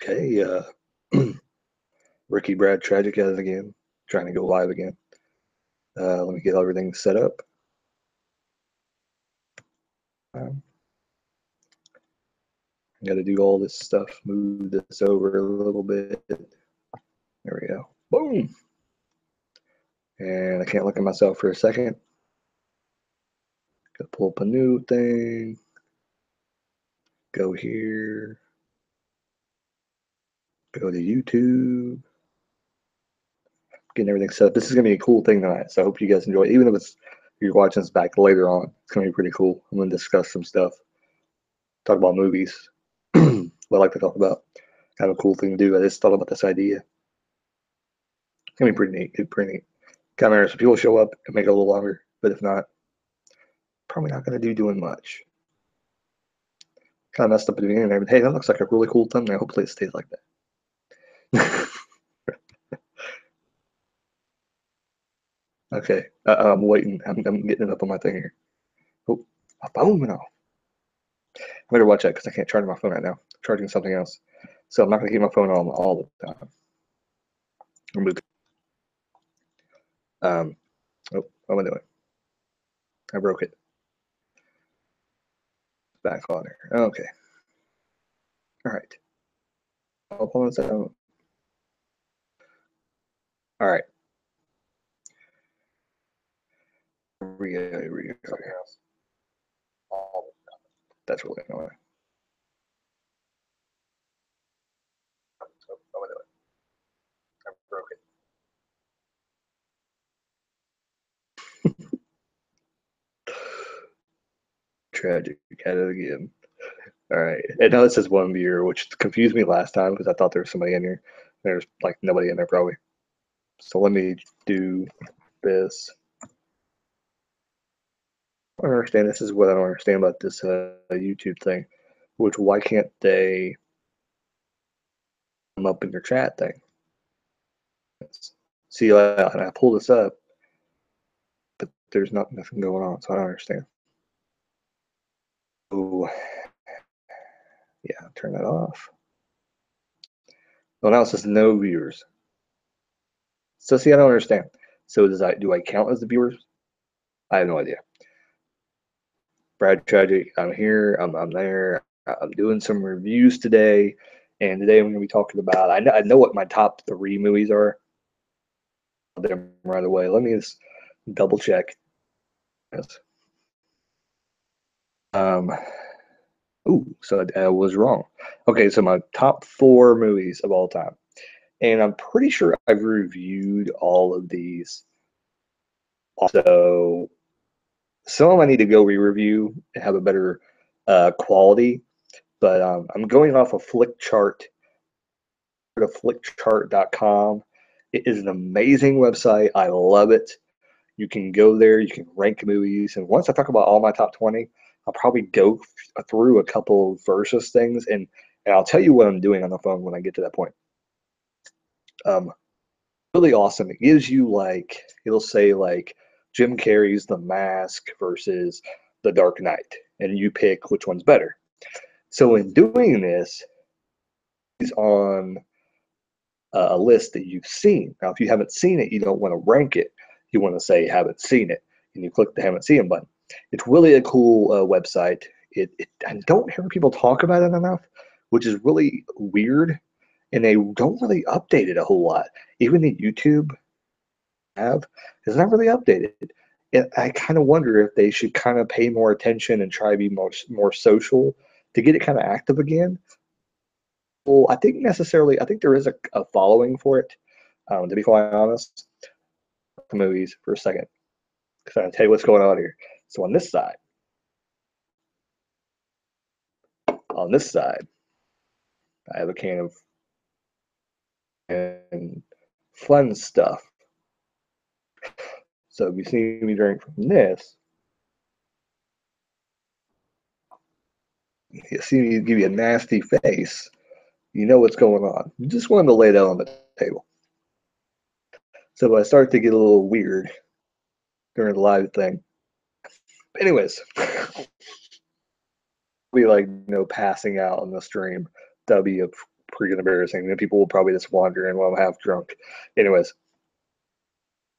Okay, Ricky Brad Tragick at it again, trying to go live again. Let me get everything set up. I got to do all this stuff, move this over a little bit. There we go. Boom. And I can't look at myself for a second. Got to pull up a new thing. Go here. Go to YouTube. Getting everything set up. This is going to be a cool thing tonight, so I hope you guys enjoy it. Even if you're watching this back later on, it's going to be pretty cool. I'm going to discuss some stuff. Talk about movies. What I like to talk about. Kind of a cool thing to do. I just thought about this idea. It's going to be pretty neat. Pretty neat. Kind of, people show up and make it a little longer, but if not, probably not going to do doing much. Kind of messed up at the beginning there, but hey, that looks like a really cool thumbnail. Hopefully it stays like that. Okay, I'm waiting. I'm getting it up on my thing here. Oh, my phone went off. I better watch that because I can't charge my phone right now. I'm charging something else. So I'm not going to keep my phone on all the time. Remove. Oh, what am I doing? I broke it. Back on there. Okay. All right. I'll pull this out. All right. Here we go. That's really annoying. Oh, what am I doing? I broke it. Tragic. At it again. All right. And now it says one viewer, which confused me last time because I thought there was somebody in here. There's like nobody in there probably. So let me do this. I don't understand. This is what I don't understand about this YouTube thing, which why can't they come up in your chat thing? See, I pull this up, but there's nothing going on, so I don't understand. Oh, yeah, turn that off. Well, now it says no viewers. So see, I don't understand. So do I count as the viewers? I have no idea. Brad Tragick, I'm here, I'm there. I'm doing some reviews today, and today I'm going to be talking about. I know what my top 3 movies are. Them right away. Let me just double check. Yes. So I was wrong. Okay, so my top 4 movies of all time, and I'm pretty sure I've reviewed all of these. So some of them I need to go re-review and have a better quality. But I'm going off of Flickchart. To flickchart.com. It is an amazing website. I love it. You can go there, you can rank movies, and once I talk about all my top 20, I'll probably go through a couple versus things, and I'll tell you what I'm doing on the phone when I get to that point. Really awesome. It gives you like, it'll say like Jim Carrey's The Mask versus The Dark Knight, and you pick which one's better. So in doing this, is on a list that you've seen. Now, if you haven't seen it, you don't want to rank it. You want to say haven't seen it, and you click the haven't seen it button. It's really a cool website. I don't hear people talk about it enough, which is really weird, and they don't really update it a whole lot. Even the YouTube is not really updated. And I kind of wonder if they should kind of pay more attention and try to be more social to get it kind of active again. Well, I think there is a following for it. To be quite honest, the movies for a second, because I'll tell you what's going on here. So on this side, I have a can of and fun stuff. So if you see me drink from this, you see me give you a nasty face, you know what's going on. You just wanted to lay that on the table. So I start to get a little weird during the live thing. Anyways, be like passing out on the stream. That'd be pretty embarrassing. And people will probably just wander in while I'm half drunk. Anyways,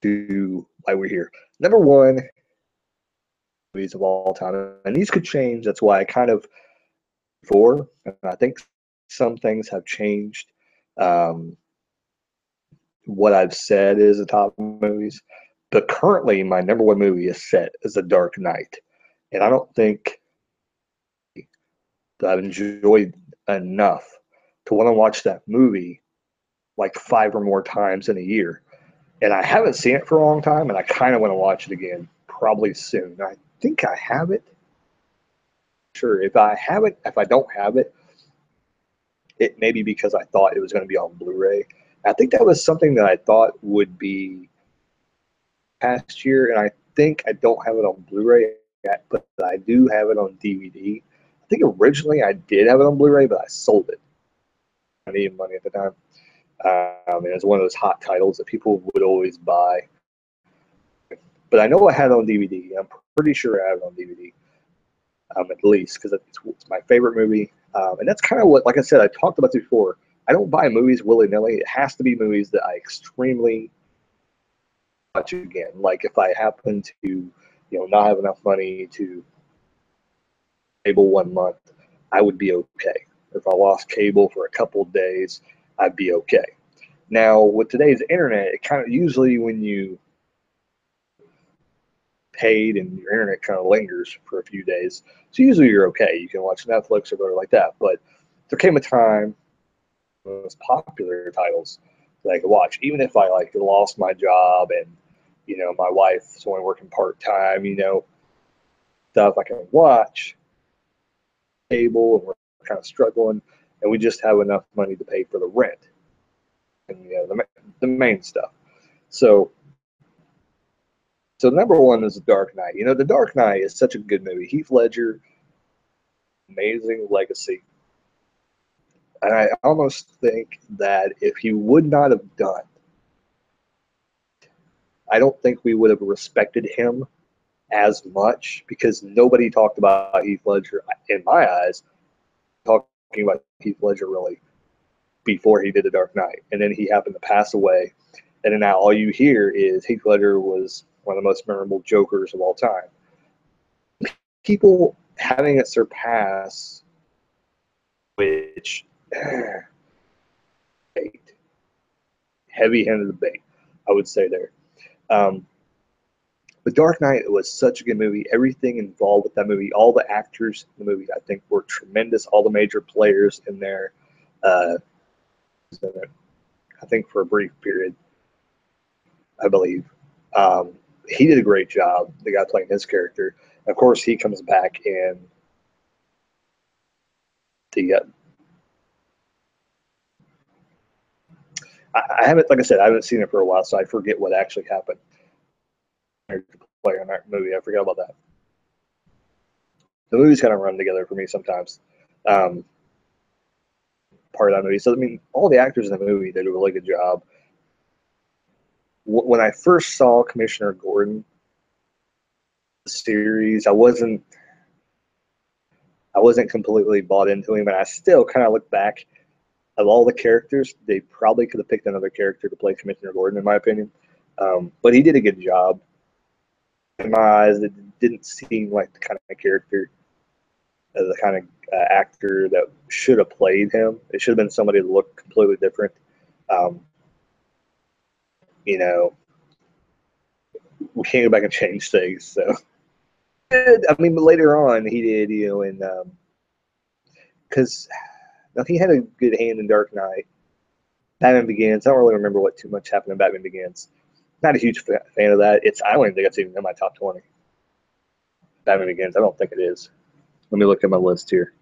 to why we're here. Number one movies of all time, and these could change. That's why I kind of and I think some things have changed. Um, what I've said is the top movies, but currently my number one movie is set as The Dark Knight, and I don't think that I've enjoyed enough to want to watch that movie like 5 or more times in a year. And I haven't seen it for a long time, and I kind of want to watch it again probably soon. I think I have it. Sure, if I have it, if I don't have it, it may be because I thought it was going to be on Blu-ray. I think that was something that I thought would be past year, and I think I don't have it on Blu-ray yet, but I do have it on DVD. I think originally I did have it on Blu-ray, but I sold it. I needed money at the time. And it was one of those hot titles that people would always buy. But I know I had it on DVD. I'm pretty sure I have it on DVD, at least, because it's my favorite movie. And that's kind of what, like I said, I talked about this before. I don't buy movies willy-nilly. It has to be movies that I extremely watch again. Like if I happen to, not have enough money to cable 1 month, I would be okay. If I lost cable for a couple of days, I'd be okay. Now, with today's internet, it kind of usually when you paid and your internet kind of lingers for a few days, so usually you're okay. You can watch Netflix or whatever like that. But there came a time when those popular titles that I could watch, even if I like lost my job and my wife's only working part time, stuff I can watch cable, and we're kind of struggling, and we just have enough money to pay for the rent and the main stuff. So number one is The Dark Knight. The Dark Knight is such a good movie. Heath Ledger, amazing legacy. And I almost think that if he would not have done, I don't think we would have respected him as much, because nobody talked about Heath Ledger, in my eyes, talking about Heath Ledger really before he did The Dark Knight. And then he happened to pass away. And then now all you hear is Heath Ledger was one of the most memorable Jokers of all time. People having it surpass, which heavy-handed debate, I would say there. The Dark Knight was such a good movie. Everything involved with that movie, all the actors in the movie, I think, were tremendous. All the major players in there, I think for a brief period, I believe. He did a great job, the guy playing his character. And of course, he comes back in the I haven't, like I said, I haven't seen it for a while, so I forget what actually happened. Player in that movie, I forgot about that. The movies kind of run together for me sometimes. Part of that movie. So I mean, all the actors in the movie did a really good job. When I first saw Commissioner Gordon series, I wasn't completely bought into him, and I still kind of look back. Of all the characters, they probably could have picked another character to play Commissioner Gordon, in my opinion. But he did a good job. In my eyes, it didn't seem like the kind of character, the kind of actor that should have played him. It should have been somebody that looked completely different. We can't go back and change things. So, I mean, but later on, he did, and because he had a good hand in Dark Knight. Batman Begins. I don't really remember what too much happened in Batman Begins. Not a huge fan of that. I don't even think it's even in my top 20. Batman Begins. I don't think it is. Let me look at my list here.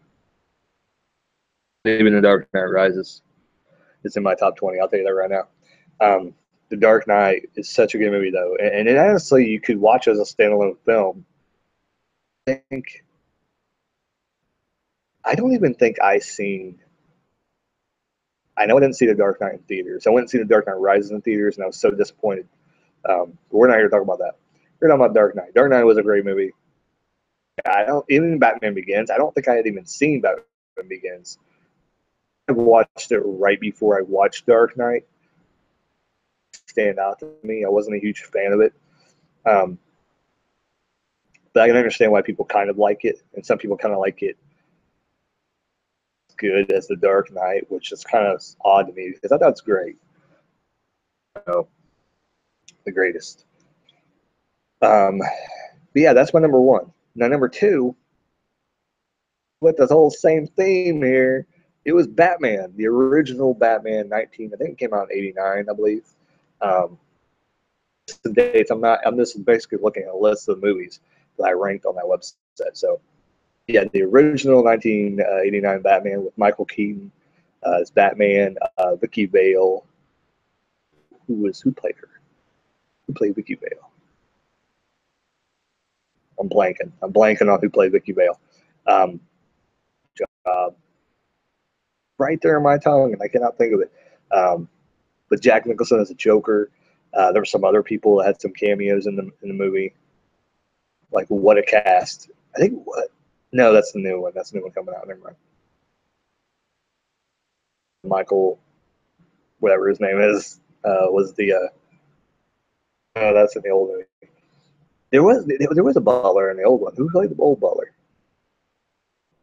Even The Dark Knight Rises is in my top 20. I'll tell you that right now. The Dark Knight is such a good movie, though. And it honestly, you could watch as a standalone film. I don't even think I know I didn't see The Dark Knight in theaters. I went and see The Dark Knight Rises in theaters, and I was so disappointed. But we're not here to talk about that. We're talking about Dark Knight. Dark Knight was a great movie. Even Batman Begins, I don't think I had even seen Batman Begins. I watched it right before I watched Dark Knight. Stand out to me. I wasn't a huge fan of it. Um, but I can understand why people kind of like it, and some people kind of like it good as the Dark Knight, which is kind of odd to me because I thought it's great. So, the greatest. But yeah, that's my number one. Now, number two, with this whole same theme here, it was Batman, the original Batman 19. I think it came out in '89, I believe. Um, the dates. I'm just basically looking at a list of movies that I ranked on that website. So yeah, the original 1989 Batman with Michael Keaton as Batman, Vicky Vale, who played her? Who played Vicky Vale? I'm blanking. I'm blanking on who played Vicky Vale. Um, uh, right there in my tongue, and I cannot think of it. But Jack Nicholson as a Joker. There were some other people that had some cameos in the movie. Like, what a cast! I think what? No, that's the new one. That's the new one coming out. Never mind. Michael, whatever his name is, was the. No, that's in the old movie. There was a butler in the old one. Who played the old butler?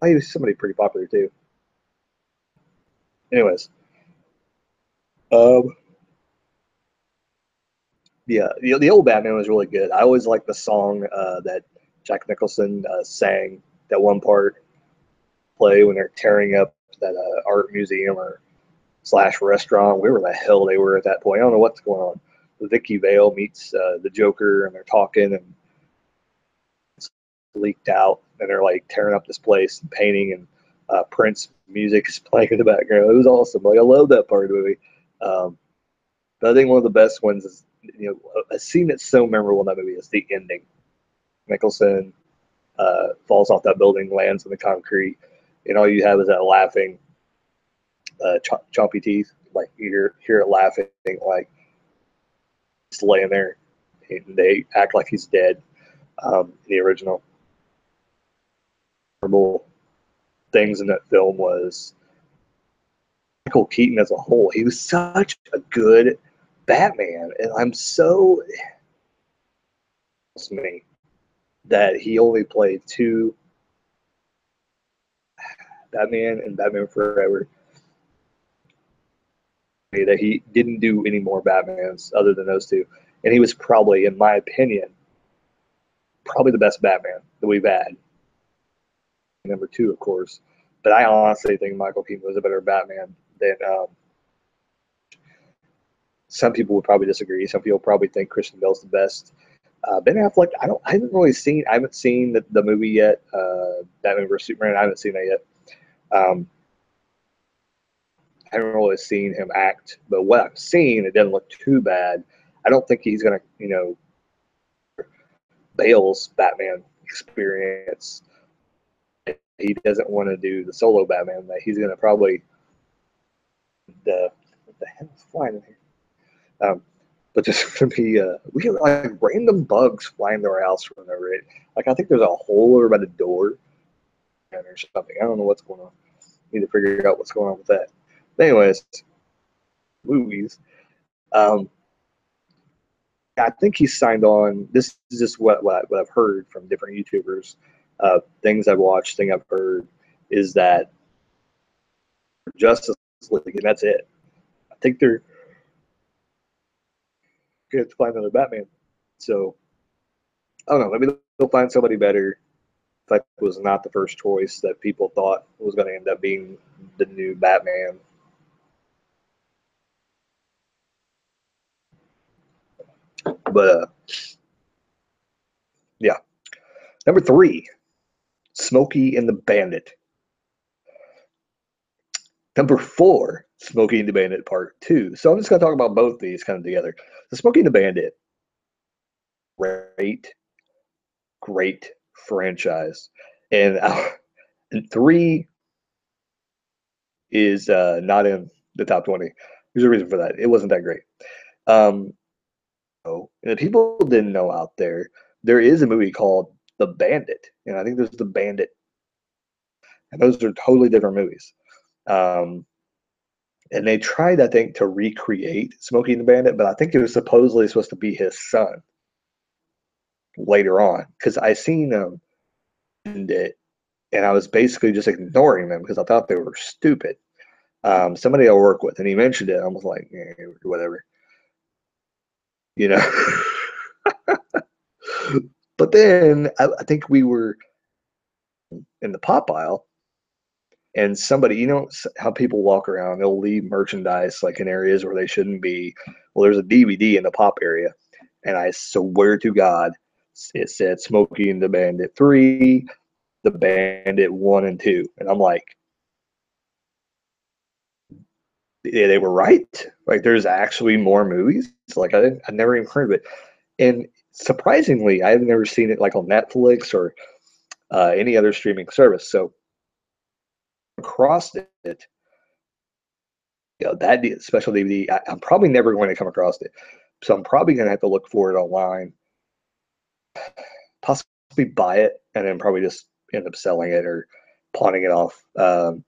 Oh, he was somebody pretty popular too. Anyways, um, yeah, the old Batman was really good. I always liked the song that Jack Nicholson sang. That one part play when they're tearing up that art museum or slash restaurant, wherever the hell they were at that point. I don't know what's going on. Vicky Vale meets the Joker, and they're talking, and it's leaked out, and they're like tearing up this place and painting, and Prince music is playing in the background. It was awesome. Like, I love that part of the movie. Um, but I think one of the best ones is, a scene that's so memorable in that movie is the ending. Nicholson falls off that building, lands in the concrete, and all you have is that laughing, chompy teeth. Like, you hear it laughing, like just laying there, and they act like he's dead. The original memorable things in that film was Michael Keaton as a whole. He was such a good Batman, and I'm so me that he only played two Batman and Batman Forever. That he didn't do any more Batmans other than those two, and he was probably, in my opinion, probably the best Batman that we've had. Number two, of course, but I honestly think Michael Keaton was a better Batman than. Some people would probably disagree. Some people probably think Christian Bale's the best. Ben Affleck, I haven't seen the movie yet. Batman vs Superman, I haven't seen that yet. I haven't really seen him act, but what I've seen, it doesn't look too bad. I don't think he's gonna, Bale's Batman experience. He doesn't want to do the solo Batman. That he's gonna probably what the hell is flying in here? But just to be, we get like random bugs flying to our house from over it. Like, I think there's a hole over by the door or something. I don't know what's going on. Need to figure out what's going on with that. But anyways, movies. Um, I think he signed on. This is just what I've heard from different YouTubers. Things I've watched, thing I've heard is that Justice League, and that's it. I think they're going to find another Batman. So I don't know. Maybe they'll find somebody better. Fleck was not the first choice that people thought was going to end up being the new Batman. But yeah, number three, Smokey and the Bandit. Number four, Smokey and the Bandit Part 2. So I'm just going to talk about both these kind of together. The Smokey and the Bandit, great franchise. And three is not in the top 20. There's a reason for that. It wasn't that great. And if people didn't know out there, there is a movie called The Bandit. And I think there's The Bandit. And those are totally different movies. And they tried, I think, to recreate Smokey and the Bandit, but I think it was supposedly supposed to be his son later on. Because I seen them it, and I was basically just ignoring them because I thought they were stupid. Somebody I work with, and he mentioned it. I was like, whatever, you know. But then I think we were in the pop aisle, and somebody, how people walk around, they'll leave merchandise like in areas where they shouldn't be. Well, there's a DVD in the pop area, and I swear to God, it said Smokey and the Bandit 3, the Bandit 1 and 2. And I'm like, yeah, they were right. Like, there's actually more movies. Like, I never even heard of it. And surprisingly, I've never seen it like on Netflix or any other streaming service. So, across it, that special DVD, I'm probably never going to come across it. So, I'm probably going to have to look for it online, possibly buy it, and then probably just end up selling it or pawning it off. And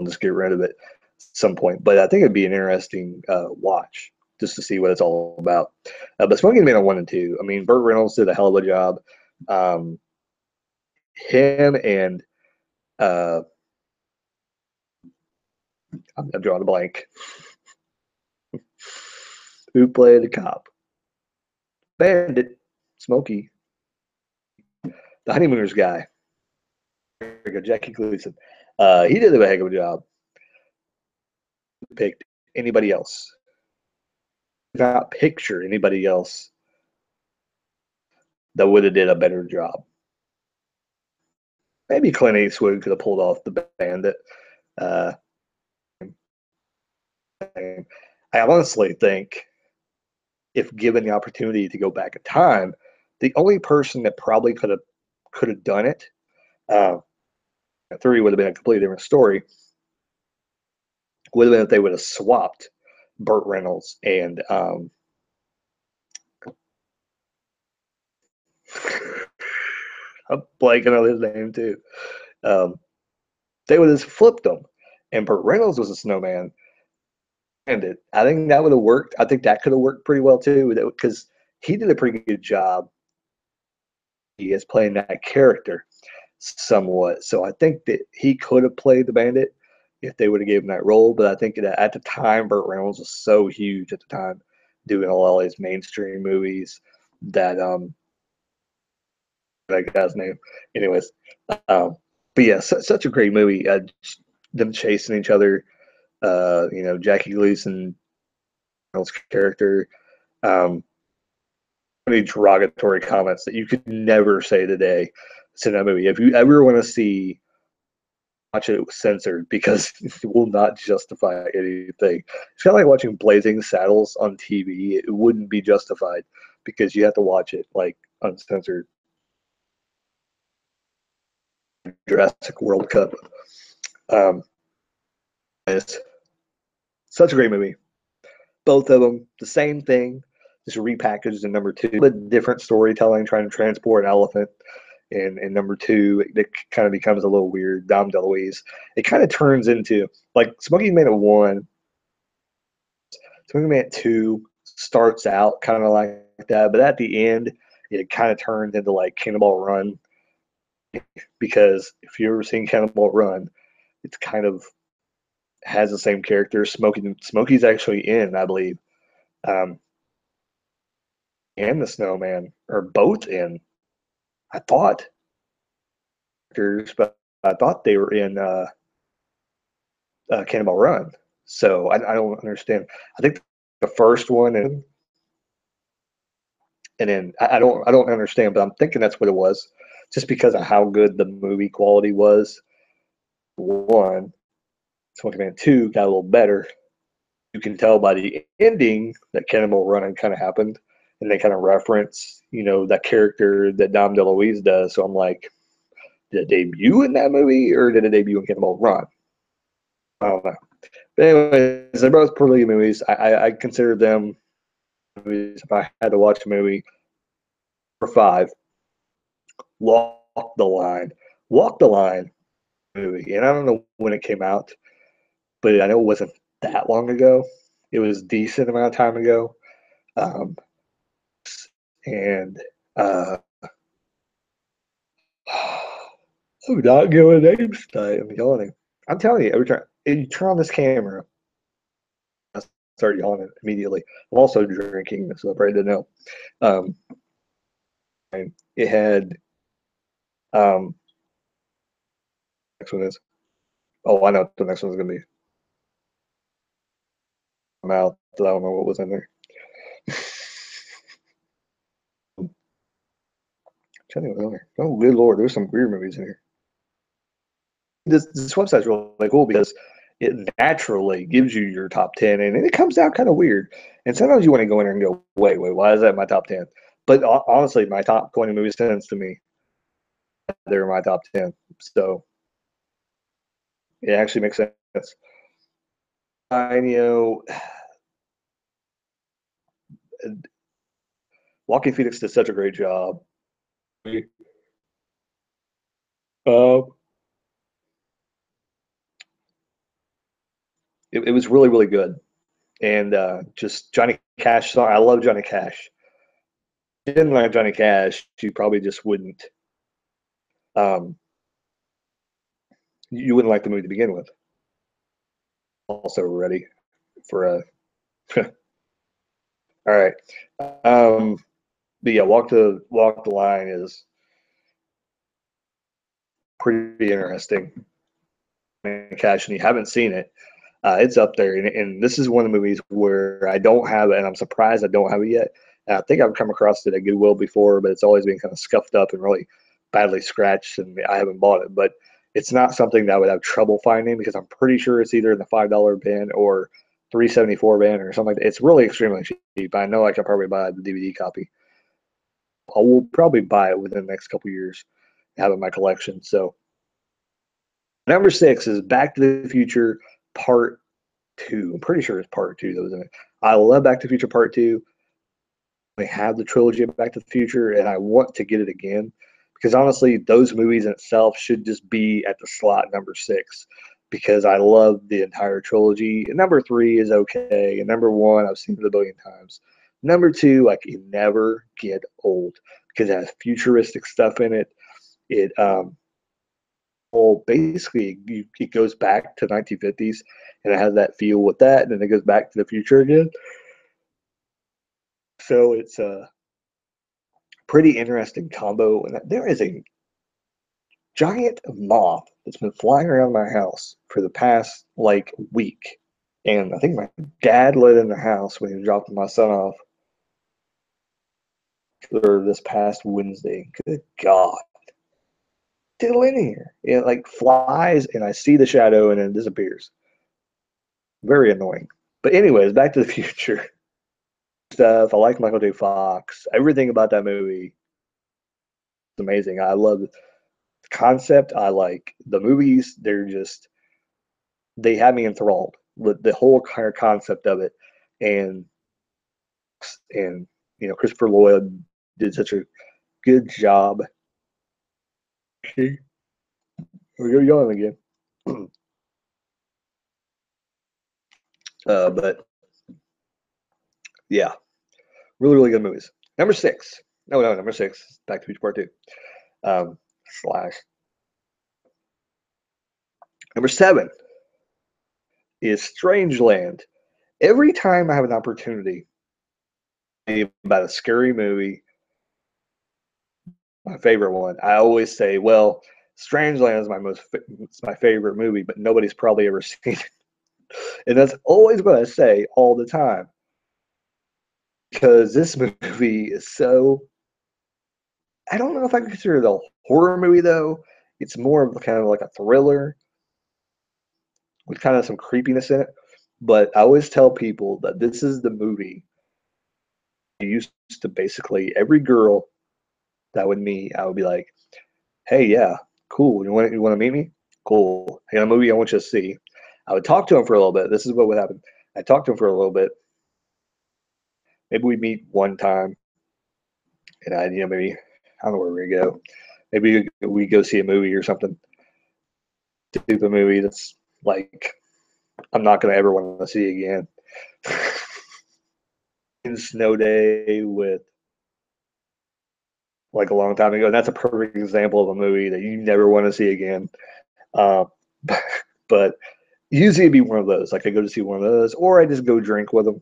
just get rid of it at some point. But I think it'd be an interesting watch just to see what it's all about. But Smoking Man on 1 and 2, I mean, Burt Reynolds did a hell of a job. Him and uh, I'm drawing a blank. Who played the cop? Bandit, Smokey, the Honeymooners guy, Jackie Gleason. He did a heck of a job. Picked anybody else. Not picture anybody else that would have did a better job. Maybe Clint Eastwood could have pulled off the Bandit. Uh, I honestly think if given the opportunity to go back in time, the only person that probably could have done it, uh, 3 would have been a completely different story, would have been if they would have swapped Burt Reynolds and I'm blanking on his name too. Um, they would have flipped them, and Burt Reynolds was a snowman. And I think that would have worked. I think that could have worked pretty well too, because he did a pretty good job. He is playing that character somewhat. So I think that he could have played the Bandit if they would have given him that role. But I think that at the time, Burt Reynolds was so huge at the time, doing all these mainstream movies that that guy's name. Anyways, but yeah, such a great movie. Them chasing each other. Jackie Gleason, Reynolds' character. Many derogatory comments that you could never say today. It's in that movie. If you ever want to see, watch it censored because it will not justify anything. It's kind of like watching Blazing Saddles on TV. It wouldn't be justified because you have to watch it like uncensored. Jurassic World Cup. It's such a great movie. Both of them, the same thing, just repackaged in number 2, but different storytelling, trying to transport an elephant. And number 2, it kind of becomes a little weird. Dom DeLuise. It kind of turns into like Smoking Man at 1, Smoking Man at 2 starts out kind of like that, but at the end, it kind of turns into like Cannonball Run. Because if you've ever seen Cannonball Run, it's kind of has the same character. Smokey's actually in, I believe, and the Snowman are both in. I thought, but I thought they were in Cannonball Run. So I don't understand. I think the first one and then I don't understand, but I'm thinking that's what it was, just because of how good the movie quality was. 1, Smoking Man 2 got a little better. You can tell by the ending that Cannonball Run kind of happened, and they kind of reference, that character that Dom DeLuise does. So I'm like, did it debut in that movie or did it debut in Cannonball Run? I don't know. But anyways, they're both pretty good movies. I consider them movies. If I had to watch a movie for 5, Walk the Line movie. And I don't know when it came out, but I know it wasn't that long ago. It was a decent amount of time ago. Um, and I'm not giving names tonight. I'm yawning. I'm telling you, every time you turn on this camera, I start yawning immediately. I'm also drinking, so I probably didn't know. Um, and it had next one is. Oh, I know what the next one's gonna be. Mouth. I don't know what was in there. Oh, good lord, there's some weird movies in here. This website's really cool because it naturally gives you your top 10 and it comes out kind of weird. And sometimes you want to go in there and go, wait, why is that in my top 10? But honestly, my top 20 movies sense to me, they're my top 10. So it actually makes sense. And, Walking Phoenix did such a great job. Uh, it was really, really good. And just Johnny Cash song. I love Johnny Cash. If you didn't like Johnny Cash, you probably just wouldn't. Um, you wouldn't like the movie to begin with. Also ready for a. All right. But yeah, Walk the Line is pretty interesting. Cash, and you haven't seen it, it's up there. And this is one of the movies where I don't have it, and I'm surprised I don't have it yet. And I think I've come across it at Goodwill before, but it's always been kind of scuffed up and really badly scratched, and I haven't bought it. But it's not something that I would have trouble finding because I'm pretty sure it's either in the $5 bin or $3.74 bin or something like that. It's really extremely cheap. I know I can probably buy the DVD copy. I will probably buy it within the next couple years, have it in my collection. So number 6 is Back to the Future Part 2. I'm pretty sure it's Part 2 that was in it. I love Back to the Future Part 2. They have the trilogy of Back to the Future, and I want to get it again because honestly, those movies in itself should just be at the slot number 6 because I love the entire trilogy. And number 3 is okay, and number 1 I've seen it a billion times. Number 2, like, it never get old because it has futuristic stuff in it. It well, basically it goes back to 1950s and it has that feel with that, and then it goes back to the future again. So it's a pretty interesting combo. And there is a giant moth that's been flying around my house for the past like week. And I think my dad let it in the house when he was dropping my son off for this past Wednesday. Good God. Still in here. It like flies and I see the shadow and then it disappears. Very annoying. But anyways, Back to the Future stuff. I like Michael J. Fox. Everything about that movie is amazing. I love the concept. I like the movies. They have me enthralled with the whole kind of concept of it. And Christopher Lloyd did such a good job. We're yawning again. But yeah, really, really good movies. Number 6. No, number 6. Back to the Future Part 2. Slash. Number 7 is Strangeland. Every time I have an opportunity about a scary movie, my favorite one, I always say, well, Strangeland is it's my favorite movie, but nobody's probably ever seen it. And that's always what I say all the time. Because this movie is so, I don't know if I consider it a horror movie though. It's more of kind of like a thriller with kind of some creepiness in it. But I always tell people that this is the movie I used to basically every girl that would meet, I would be like, hey, yeah, cool. You want to meet me? Cool. I got a movie I want you to see. I would talk to him for a little bit. This is what would happen. I talked to him for a little bit. Maybe we meet one time, and maybe I don't know where we go. Maybe we go see a movie or something. Stupid movie that's like I'm not going to ever want to see again. In Snow Day with like a long time ago, and that's a perfect example of a movie that you never want to see again. Um, but usually it'd be one of those. Like I go to see one of those, or I just go drink with them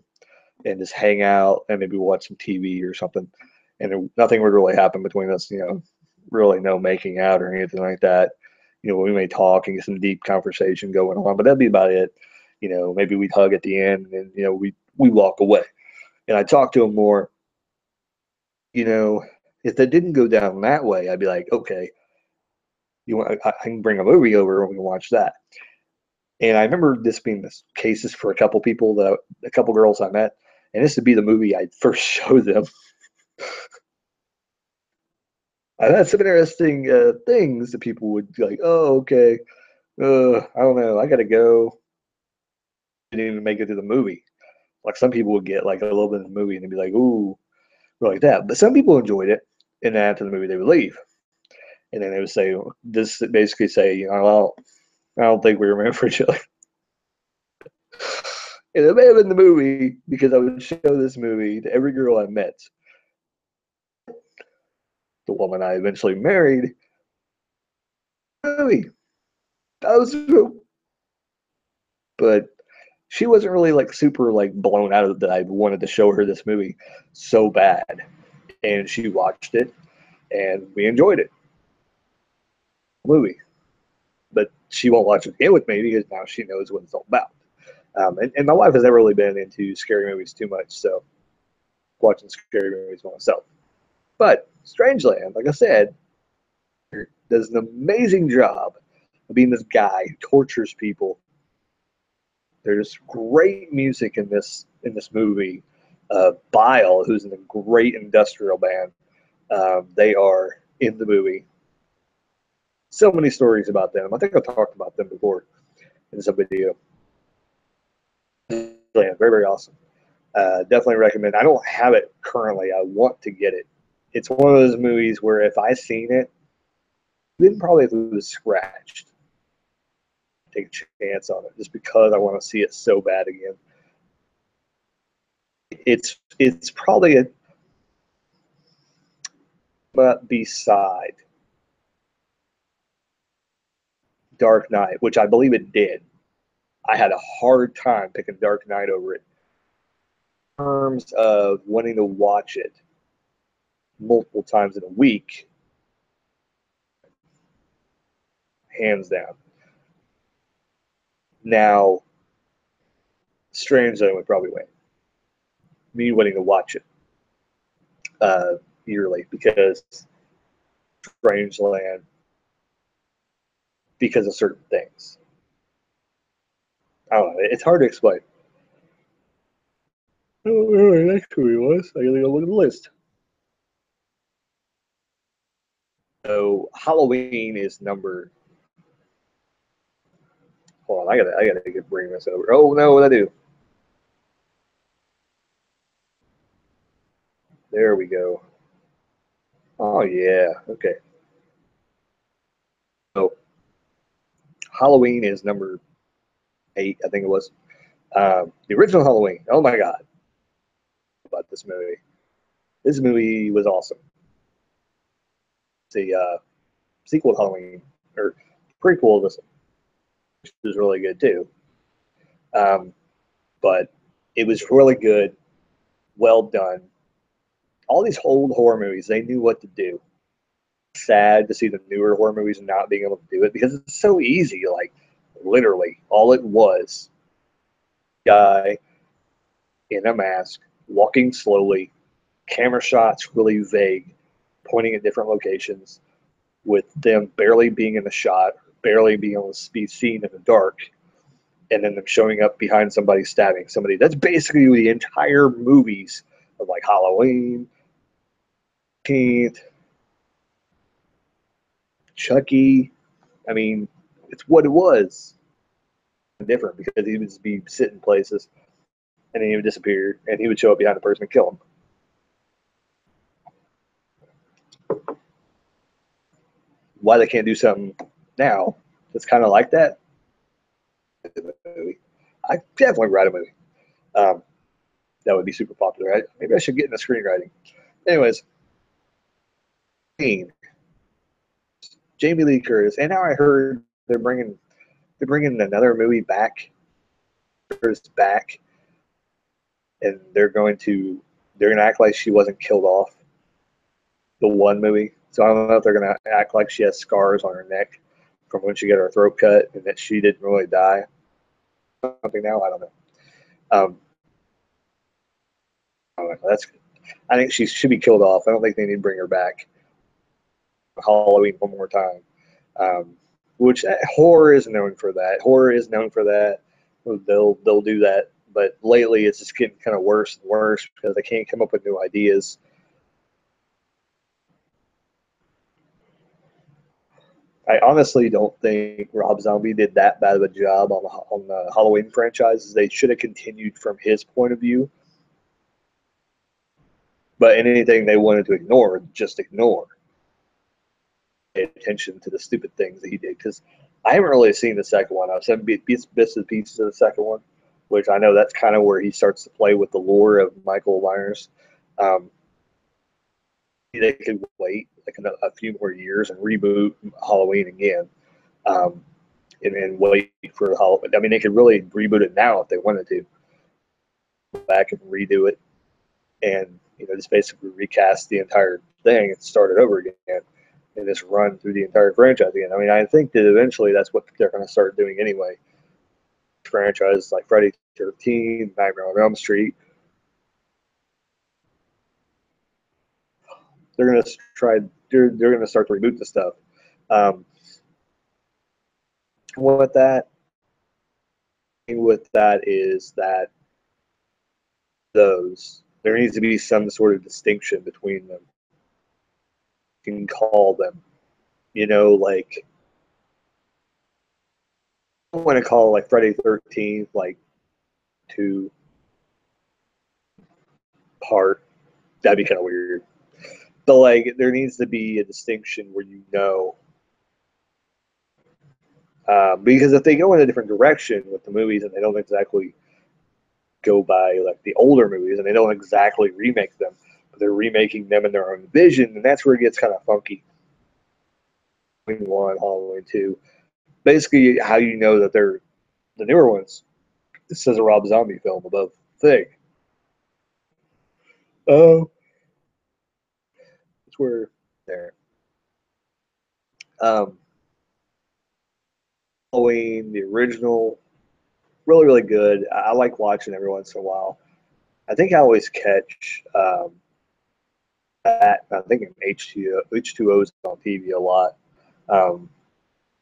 and just hang out and maybe watch some TV or something. And nothing would really happen between us, really no making out or anything like that. We may talk and get some deep conversation going on, but that'd be about it. Maybe we'd hug at the end and, we walk away. And I talk to him more, if that didn't go down that way, I'd be like, okay, I can bring a movie over and we can watch that. And I remember this being the cases for a couple people a couple girls I met, and this would be the movie I'd first show them. I've had some interesting things that people would be like, oh, okay, I don't know, I gotta go. Didn't even make it to the movie. Like some people would get like a little bit of the movie and they'd be like, ooh, or like that. But some people enjoyed it, and then after the movie they would leave, and then they would say, this basically say, well, I don't think we were meant for each other. And it may have been the movie because I would show this movie to every girl I met. The woman I eventually married, movie. That was true. But she wasn't really like super like blown out of that I wanted to show her this movie so bad. And she watched it and we enjoyed it. Movie. But she won't watch it again with me because now she knows what it's all about. And my wife has never really been into scary movies too much, so watching scary movies by myself. But Strangeland, like I said, does an amazing job of being this guy who tortures people. There's great music in this movie. Bile, who's in a great industrial band, they are in the movie. So many stories about them. I think I've talked about them before in some video. Yeah, very, very awesome. Definitely recommend. I don't have it currently. I want to get it. It's one of those movies where if I seen it, then probably if it was scratched, take a chance on it just because I want to see it so bad again. It's probably a but beside Dark Knight, which I believe it did. I had a hard time picking Dark Knight over it in terms of wanting to watch it multiple times in a week, hands down. Now, Strange Zone would probably win. Me wanting to watch it uh, yearly because Strangeland, because of certain things. I don't know. It's hard to explain. Oh, that's who he was. I gotta go look at the list. So Halloween is number. Hold on, I gotta get bring this over. Oh no, what I do? There we go. Oh yeah, okay. So Halloween is number 8, I think it was. The original Halloween. Oh my god, about this movie. This movie was awesome. The sequel to Halloween or prequel of this was really good too. Um, but it was really good, well done. All these old horror movies, they knew what to do. Sad to see the newer horror movies not being able to do it because it's so easy. Like literally, all it was, guy in a mask walking slowly, camera shots really vague, pointing at different locations, with them barely being in the shot, barely being able to be seen in the dark, and then them showing up behind somebody stabbing somebody. That's basically the entire movies of like Halloween, Chucky. I mean, it's what it was. Different because he would just be sitting places and then he would disappear and he would show up behind the person and kill him. Why they can't do something now that's kind of like that? I definitely write a movie. That would be super popular. Right? Maybe I should get into screenwriting. Anyways, Jamie Lee Curtis, and now I heard they're bringing another movie back, and they're going to act like she wasn't killed off the one movie. So I don't know if they're going to act like she has scars on her neck from when she got her throat cut and that she didn't really die. Something now, I don't know. Um, I don't know. I think she should be killed off. I don't think they need to bring her back Halloween one more time. Which horror is known for that. Horror is known for that. They'll do that, but lately it's just getting kind of worse and worse because they can't come up with new ideas. I honestly don't think Rob Zombie did that bad of a job on the Halloween franchise. They should have continued from his point of view. But anything they wanted to ignore, just ignore. Pay attention to the stupid things that he did. Because I haven't really seen the second one. I've seen bits and pieces of the second one, which I know that's kind of where he starts to play with the lore of Michael Myers. Um, they could wait like a few more years and reboot Halloween again. Um, and wait for the Halloween. I mean, they could really reboot it now if they wanted to. Go back and redo it, and just basically recast the entire thing and start it over again, and just run through the entire franchise again. I mean, I think that eventually that's what they're going to start doing anyway. Franchises like Friday 13th, Nightmare on Elm Street. They're going to try. They're going to start to reboot the stuff. Um, with that is that there needs to be some sort of distinction between them. You can call them, like I want to call like Friday 13th like two part. That'd be kind of weird. But like there needs to be a distinction where because if they go in a different direction with the movies and they don't exactly go by like the older movies and they don't exactly remake them, but they're remaking them in their own vision, and that's where it gets kind of funky. Halloween 1, Halloween 2. Basically, how you know that they're the newer ones. It says a Rob Zombie film above the thing. Oh, it's where there. Um, Halloween, the original, really, really good. I like watching every once in a while. I think I always catch that. I think in H2O's on TV a lot. On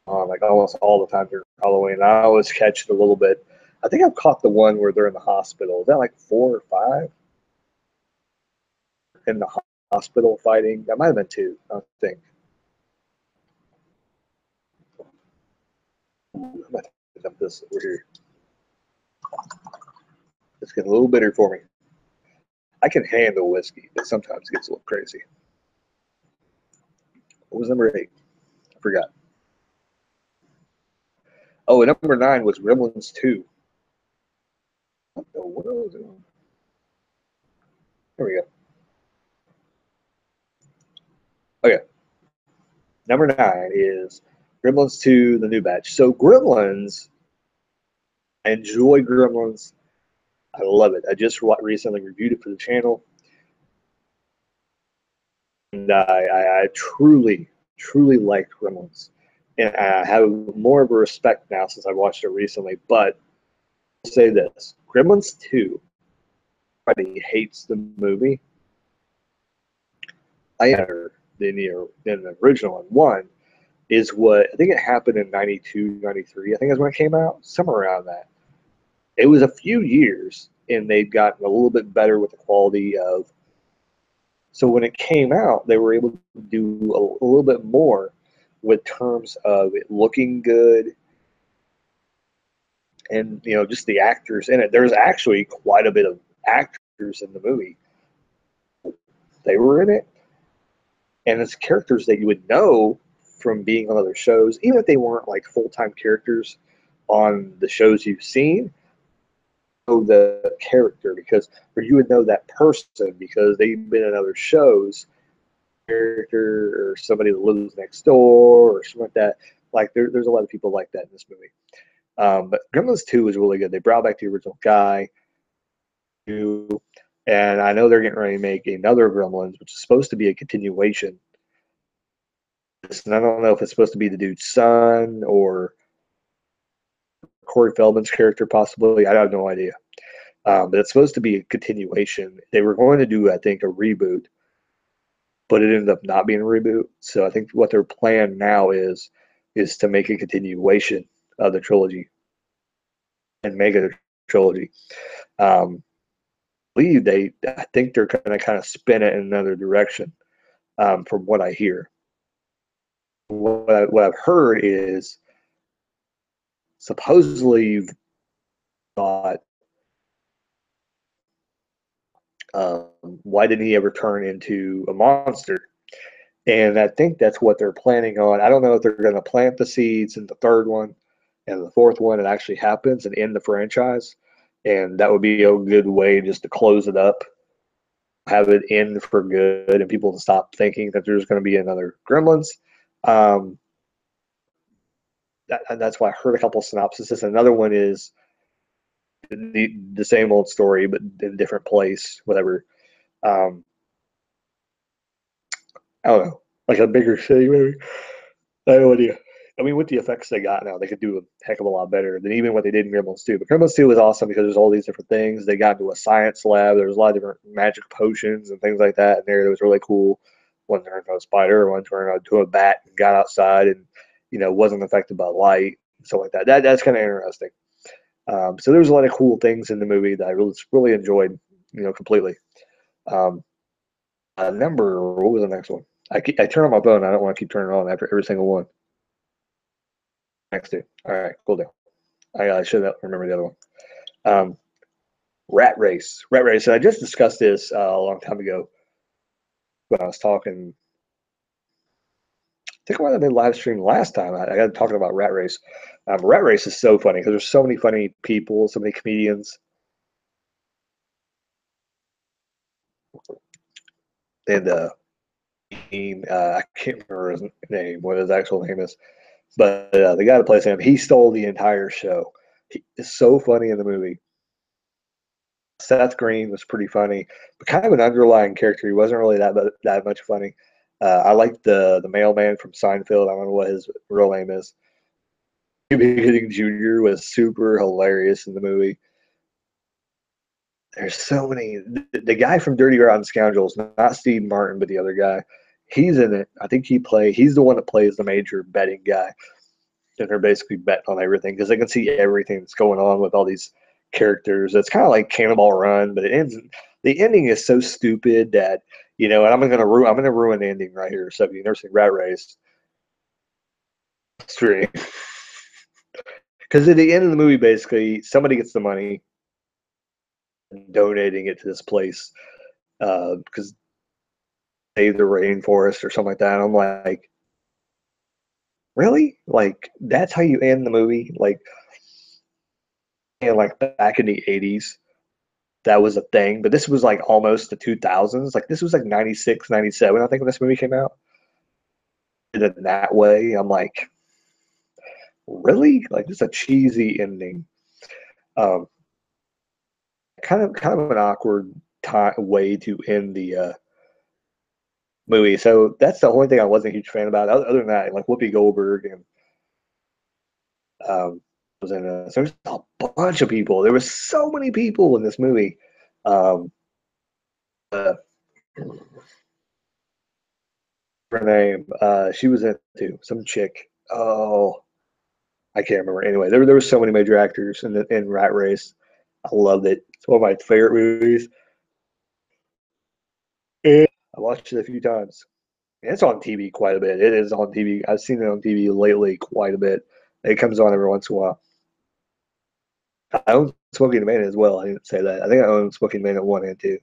like almost all the time during Halloween. I always catch it a little bit. I think I've caught the one where they're in the hospital. Is that like 4 or 5 in the hospital fighting? That might have been 2. I think. I'm going to dump this over here. It's getting a little bitter for me. I can handle whiskey, but sometimes it gets a little crazy. What was number 8? I forgot. Oh, and number 9 was Gremlins 2. What the world? There we go. Okay. Number 9 is Gremlins 2, the new batch. So Gremlins, I enjoy Gremlins. I love it. I just recently reviewed it for the channel. And I truly, truly liked Gremlins. And I have more of a respect now since I watched it recently. But I'll say this, Gremlins 2, everybody hates the movie. I better than the original one. One is what, I think it happened in 92, 93. I think is when it came out, somewhere around that. It was a few years, and they've gotten a little bit better with the quality of. So when it came out, they were able to do a little bit more with terms of it looking good, and just the actors in it. There's actually quite a bit of actors in the movie. They were in it, and it's characters that you would know from being on other shows, even if they weren't like full-time characters on the shows you've seen. know the character because, or you would know that person because they've been in other shows, character or somebody that lives next door or something like that. Like there's a lot of people like that in this movie. But Gremlins 2 was really good. They brought back the original guy, and I know they're getting ready to make another Gremlins, which is supposed to be a continuation. And I don't know if it's supposed to be the dude's son or Corey Feldman's character, possibly. I have no idea. But it's supposed to be a continuation. They were going to do, I think, a reboot, but it ended up not being a reboot. So I think what their plan now is to make a continuation of the trilogy and make it a trilogy. I think they're going to kind of spin it in another direction, from what I hear. What I've heard is supposedly you've thought, um, why didn't he ever turn into a monster? And I think that's what they're planning on. I don't know if they're going to plant the seeds in the third one and the fourth one. It actually happens and end the franchise. And that would be a good way just to close it up, have it end for good, and people to stop thinking that there's going to be another Gremlins. Um, and that's why I heard a couple of synopsises. Another one is the same old story, but in a different place, whatever. Um, I don't know, like a bigger city, maybe. I have no idea. I mean, with the effects they got now, they could do a heck of a lot better than even what they did in Gremlins 2. But Gremlins 2 was awesome because there's all these different things. They got into a science lab. There was a lot of different magic potions and things like that in there. That was really cool. One turned into a spider, one turned into a bat and got outside and, wasn't affected by light and stuff like that. That's kind of interesting. So there's a lot of cool things in the movie that I really enjoyed, completely. Um, what was the next one? I turn on my phone. I don't want to keep turning it on after every single one. Next two. All right, cool deal. I should remember the other one. Um, Rat Race. Rat Race. And I just discussed this a long time ago when I was talking. I think I might have been live streamed last time. I got talking about Rat Race. Rat Race is so funny because there's so many funny people, so many comedians, and I can't remember his name, what his actual name is, but the guy that plays him, he stole the entire show. He is so funny in the movie. Seth Green was pretty funny, but kind of an underlying character. He wasn't really that much funny. I liked the mailman from Seinfeld. I don't know what his real name is. Cuba Gooding Jr. was super hilarious in the movie. There's so many. The guy from Dirty Rotten Scoundrels, not Steve Martin, but the other guy, he's in it. I think he's the one that plays the major betting guy. And they're basically betting on everything because they can see everything that's going on with all these characters. It's kind of like Cannonball Run, but it ends. The ending is so stupid that and I'm gonna ruin the ending right here. So if you've never seen Rat Race, stream, because at the end of the movie, basically somebody gets the money, and donating it to this place because save the rainforest or something like that. And I'm like, really? Like that's how you end the movie? Like, and like back in the '80s, that was a thing. But this was like almost the 2000s. Like this was like 96, 97, I think, when this movie came out. And in that way, I'm like, really? Like this is a cheesy ending. Um, kind of an awkward way to end the movie. So that's the only thing I wasn't a huge fan about. Other than that, like Whoopi Goldberg and was in so there's a bunch of people. There was so many people in this movie. Um, uh, her name, she was in it too. Some chick. Oh, I can't remember. Anyway, there were so many major actors in Rat Race. I loved it. It's one of my favorite movies. And I watched it a few times. And it's on TV quite a bit. It is on TV. I've seen it on TV lately quite a bit. It comes on every once in a while. I own Smoking Man as well. I didn't say that. I think I own Smoking Man at 1 and 2.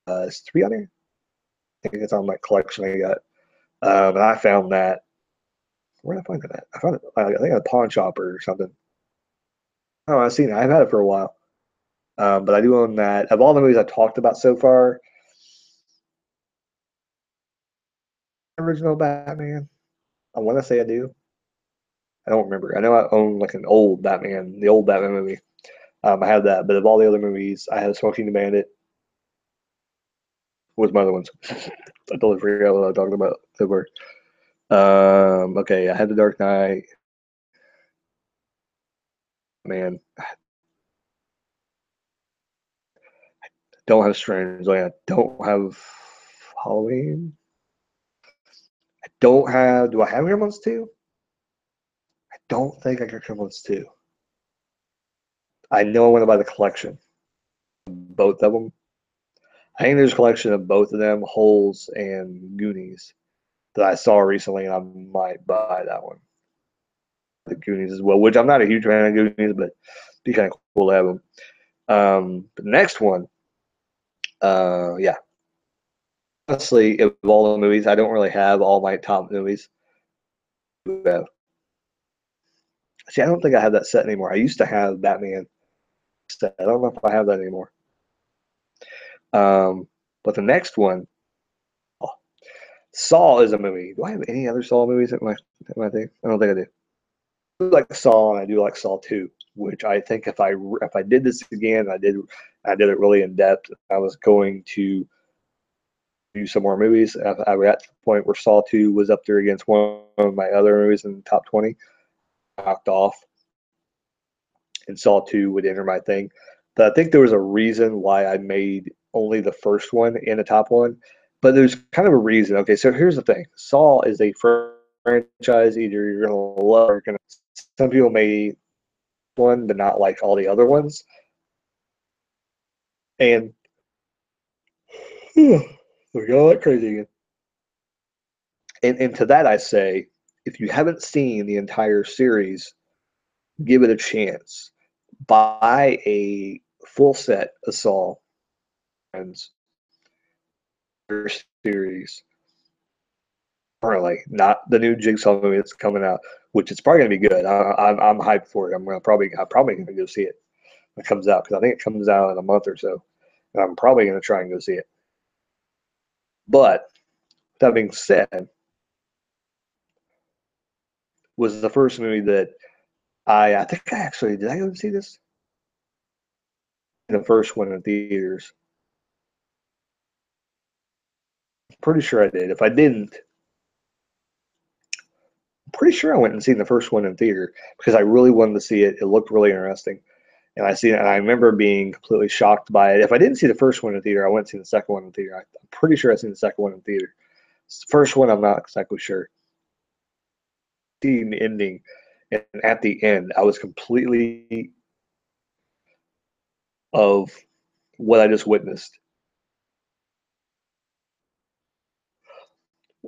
Is 3 on there? I think it's on my collection I got. And I found that. Where did I find that at? I found it, I think, at a pawn shop or something. Oh, I've seen it. I've had it for a while. But I do own that. Of all the movies I talked about so far, original Batman. I want to say I do. I don't remember. I know I own like an old Batman, the old Batman movie. I have that. But of all the other movies, I have Smoking the Bandit. Was my other ones. I totally forgot what I was talking about. So far. Okay, I had The Dark Knight. Man, don't have Strangeland. Don't have Halloween. I don't have. Do I have Gremlins 2? I don't think I got Gremlins 2. I know I want to buy the collection, both of them. I think there's a collection of both of them, Holes and Goonies, that I saw recently, and I might buy that one. The Goonies as well, which I'm not a huge fan of Goonies, but it'd be kind of cool to have them. The next one, yeah. Honestly, of all the movies, I don't really have all my top movies. See, I don't think I have that set anymore. I used to have Batman set. I don't know if I have that anymore. But the next one, oh, Saw is a movie. Do I have any other Saw movies in my thing? I don't think I do. I do like Saw, and I do like Saw 2, which I think if I did this again, I did it really in depth. I was going to do some more movies. I was at the point where Saw 2 was up there against one of my other movies in the top 20, knocked off, and Saw 2 would enter my thing. But I think there was a reason why I made only the first one in the top one. But there's kind of a reason. Okay, so here's the thing. Saw is a franchise either you're gonna love or you're gonna. Some people may one, but not like all the other ones. And we go like crazy again. And to that I say, if you haven't seen the entire series, give it a chance. Buy a full set of Saw and series. Currently, not the new Jigsaw movie that's coming out, which is probably gonna be good. I'm hyped for it. I'm probably gonna go see it when it comes out because I think it comes out in a month or so, and I'm probably gonna try and go see it. But that being said, was the first movie that I think I actually did I go see this? The first one in theaters. Pretty sure I did. If I didn't, I'm pretty sure I went and seen the first one in theater because I really wanted to see it. It looked really interesting. And I seen it, and I remember being completely shocked by it. If I didn't see the first one in theater, I went and see the second one in theater. I'm pretty sure I seen the second one in theater. First one, I'm not exactly sure. The ending, and at the end, I was completely of what I just witnessed.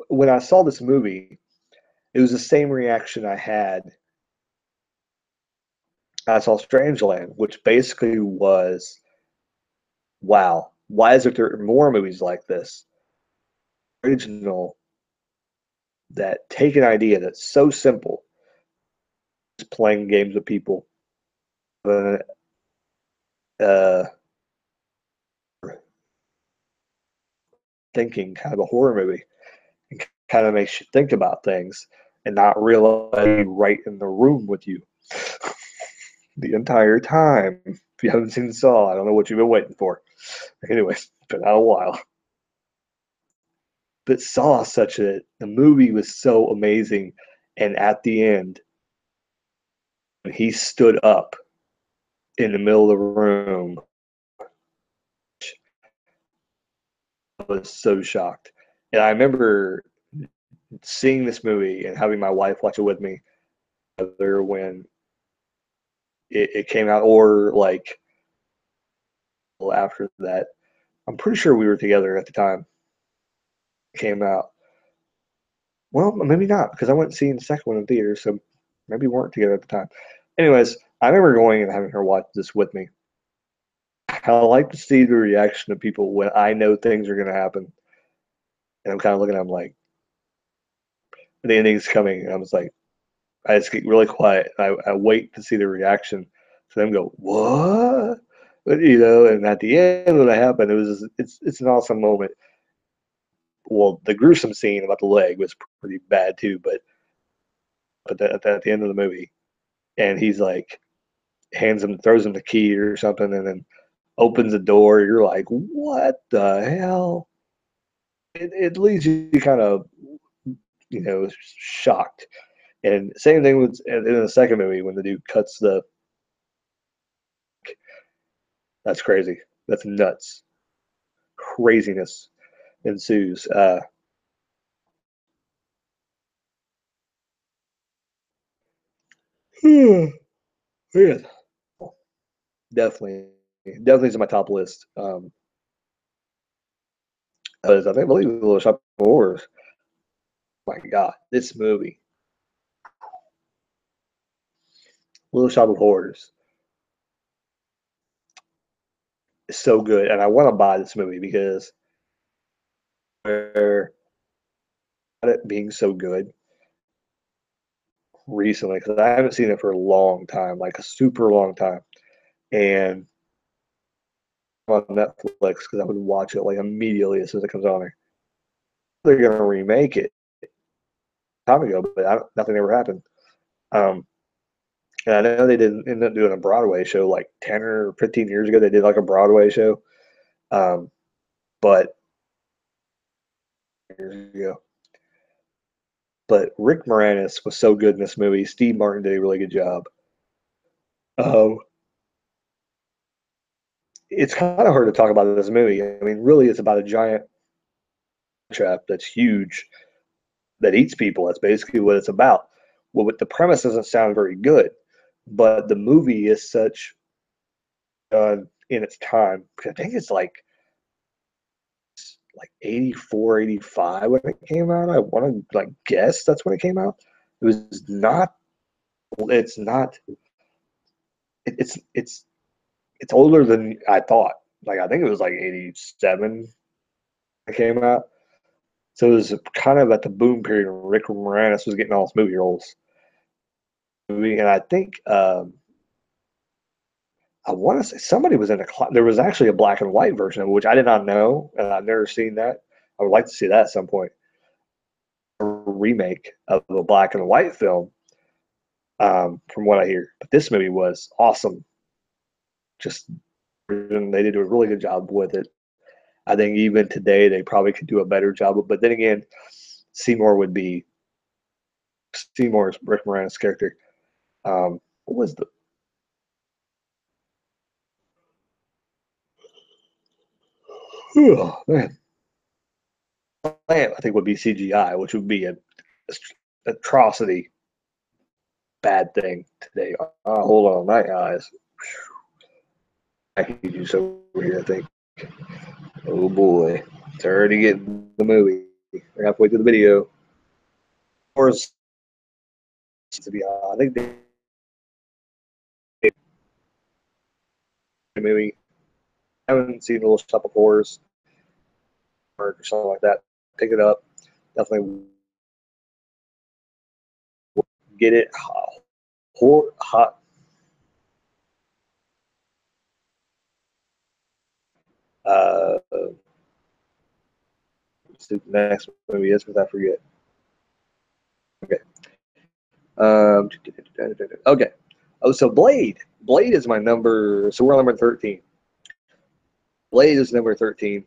When I saw this movie, it was the same reaction I had. I saw Strangeland, which basically was, wow, why is there more movies like this? Original that take an idea that's so simple, just playing games with people, uh, uh, thinking kind of a horror movie, and kind of makes you think about things and not realize right in the room with you the entire time. If you haven't seen Saw, I don't know what you've been waiting for. Anyway, it's been out a while. But Saw such a the movie was so amazing, and at the end, when he stood up in the middle of the room, I was so shocked. And I remember seeing this movie and having my wife watch it with me, whether when it came out or like after that. I'm pretty sure we were together at the time it came out. Well, maybe not because I went and seen the second one in theater, so maybe we weren't together at the time. Anyways, I remember going and having her watch this with me. I like to see the reaction of people when I know things are going to happen, and I'm kind of looking at them like the ending's coming, and I was like, I just get really quiet. I wait to see the reaction So them go, what? But, you know, and at the end when it happened, it's an awesome moment. Well, the gruesome scene about the leg was pretty bad too, but at the end of the movie, and he's like throws him the key or something, and then opens the door. You're like, what the hell? It leaves you kind of, you know, shocked. And same thing with in the second movie when the dude cuts the. That's crazy. That's nuts. Craziness ensues. Yeah, definitely, definitely is on my top list. Because I think I believe Little Shop of Horrors. My God, this movie, Little Shop of Horrors, is so good, and I want to buy this movie because it being so good recently, because I haven't seen it for a long time, like a super long time, and on Netflix because I would watch it like immediately as soon as it comes on there. They're gonna remake it time ago, but nothing ever happened. Um, and I know they didn't end up doing a Broadway show like 10 or 15 years ago. They did like a Broadway show, um, but years ago. But Rick Moranis was so good in this movie. Steve Martin did a really good job. Um, it's kind of hard to talk about this movie. I mean, really, it's about a giant trap that's huge that eats people. That's basically what it's about. Well, the premise doesn't sound very good, but the movie is such in its time. I think it's like 84, 85 when it came out. I want to like guess that's when it came out. It was not. It's not. It's it's older than I thought. Like I think it was like 87 it came out. So it was kind of at the boom period when Rick Moranis was getting all his movie roles. And I think I want to say somebody was in a. There was actually a black and white version of it, which I did not know, and I've never seen that. I would like to see that at some point. A remake of a black and white film, from what I hear. But this movie was awesome. Just they did a really good job with it. I think even today they probably could do a better job. But then again, Seymour would be Seymour's Rick Moranis character. What was the oh man? I think would be CGI, which would be an atrocity, bad thing today. Hold on, my eyes. I can you so over here. I think. Oh boy, it's already getting the movie. We're halfway through the video. Of course, to be honest, I think the movie. I haven't seen Little Shop of Horrors or something like that. Pick it up. Definitely get it hot. See the next movie is, because I forget. Okay. Okay. Oh, so Blade. Blade is my number. So we're on number 13. Blade is number 13.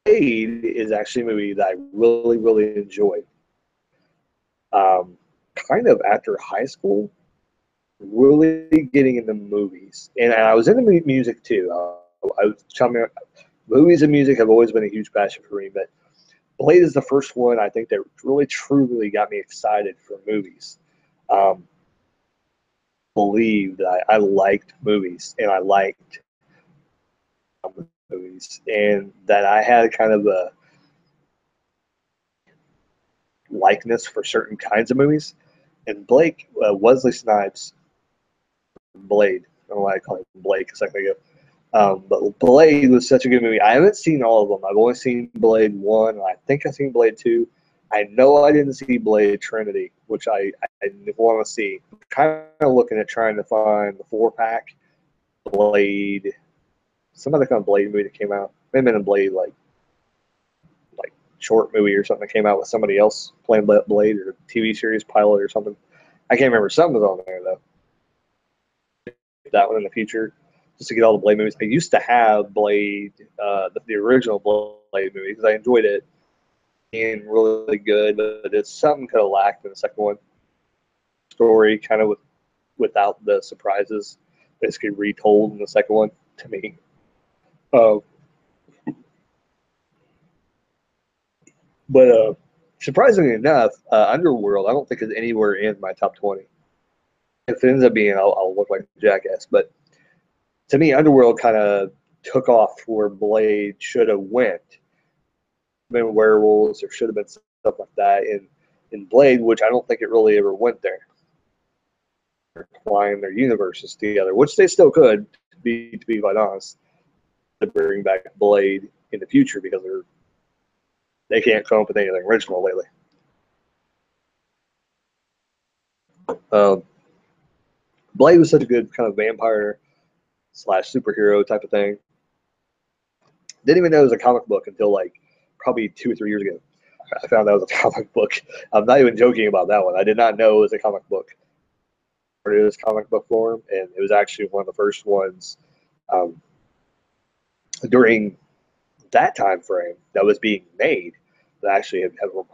Blade is actually a movie that I really, really enjoyed. Um, kind of after high school, really getting into movies, and I was into music too. I was telling you, movies and music have always been a huge passion for me, but Blade is the first one I think that really truly got me excited for movies. Um, believe that I liked movies and I liked movies, and that I had kind of a likeness for certain kinds of movies. And Wesley Snipes, Blade. I don't know why I call him Blake a second ago. But Blade was such a good movie. I haven't seen all of them. I've only seen Blade 1. I think I've seen Blade 2. I know I didn't see Blade Trinity. which I want to see. I'm kind of looking at trying to find the 4-pack Blade, some other kind of Blade movie that came out. Maybe in a Blade like short movie or something that came out with somebody else playing Blade, or TV series pilot or something. I can't remember. Something was on there though. That one in the future, just to get all the Blade movies. I used to have Blade, the original Blade movie, because I enjoyed it being really good, but it's something could have lacked in the second one. Story kind of without the surprises, basically retold in the second one to me. But surprisingly enough, Underworld I don't think is anywhere in my top 20. If it ends up being, I'll look like a jackass. But to me, Underworld kind of took off where Blade should have went. Been werewolves, or should have been stuff like that in Blade, which I don't think it really ever went there. Applying their universes together, which they still could, to be quite honest, to bring back Blade in the future, because they can't come up with anything original lately. Blade was such a good kind of vampire / superhero type of thing. Didn't even know it was a comic book until like probably 2 or 3 years ago. I found that was a comic book. I'm not even joking about that one. I did not know it was a comic book. It was comic book form, and it was actually one of the first ones during that time frame that was being made that actually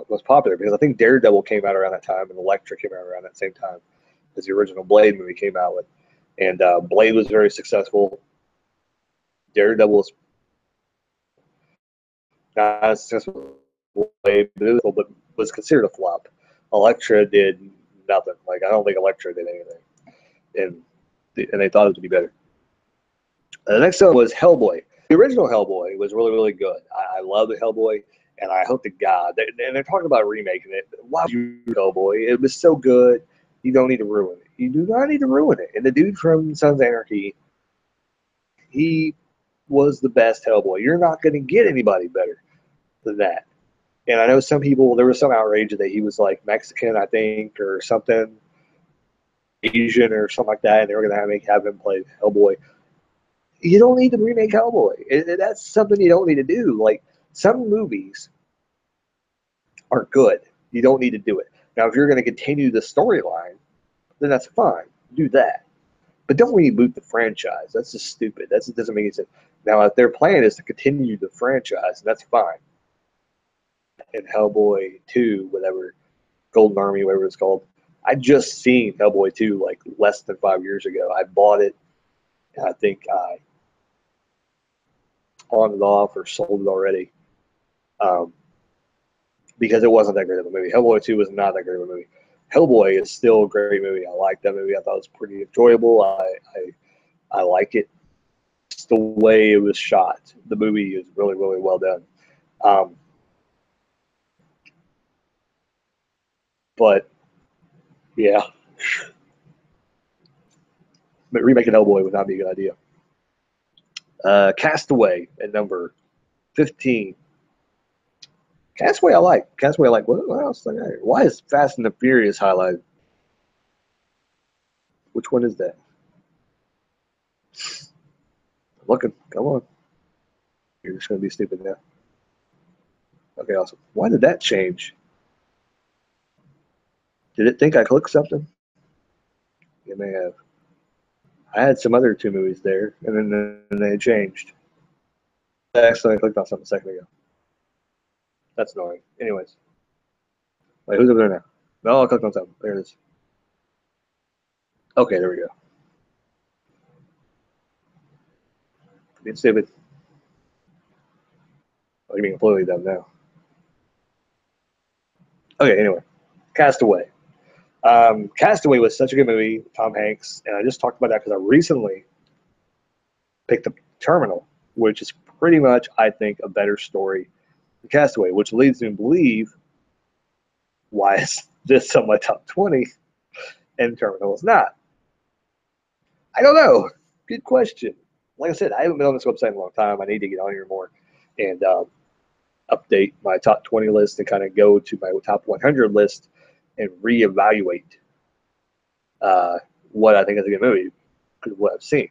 was popular, because I think Daredevil came out around that time, and Elektra came out around that same time as the original Blade movie came out with. And Blade was very successful. Daredevil was not as successful, but was considered a flop. Elektra did nothing. Like, I don't think Elektra did anything, and they thought it would be better. The next one was Hellboy. The original Hellboy was really, really good. I love the Hellboy, and I hope to God, and they're talking about remaking it. Why would you Hellboy? It was so good. You don't need to ruin it. You do not need to ruin it. And the dude from Sons of Anarchy, he was the best Hellboy. You're not going to get anybody better than that. And I know some people, there was some outrage that he was like Mexican, I think, or something, Asian or something like that, and they were going to have him play Hellboy. You don't need to remake Hellboy. That's something you don't need to do. Like, some movies are good. You don't need to do it. Now, if you're going to continue the storyline, then that's fine. Do that. But don't reboot the franchise. That's just stupid. That doesn't make any sense. Now, if their plan is to continue the franchise, that's fine. And Hellboy 2, whatever, Golden Army, whatever it's called, I just seen Hellboy 2 like less than 5 years ago. I bought it, and I think I pawned it off or sold it already, because it wasn't that great of a movie. Hellboy 2 was not that great of a movie. Hellboy is still a great movie. I like that movie. I thought it was pretty enjoyable. I like it. It's the way it was shot. The movie is really, really well done. But yeah, but remaking Hellboy would not be a good idea. Castaway at number 15. Castaway I like. Castaway I like. What else? Why is Fast and the Furious highlighted? Which one is that? Looking. Come on. You're just going to be stupid now. Okay, awesome. Why did that change? Did it think I clicked something? You may have. I had some other 2 movies there, and then they changed. I accidentally clicked on something a second ago. That's annoying. Anyways. Wait, who's over there now? No, I clicked on something. There it is. Okay, there we go. Being stupid. Oh, you're being completely dumb now. Okay, anyway. Castaway. Castaway was such a good movie, Tom Hanks, and I just talked about that because I recently picked up Terminal, which is pretty much, I think, a better story than Castaway, which leads me to believe why is this on my top 20 and Terminal is not. I don't know. Good question. Like I said, I haven't been on this website in a long time. I need to get on here more and update my top 20 list and kind of go to my top 100 list and reevaluate what I think is a good movie because of what I've seen.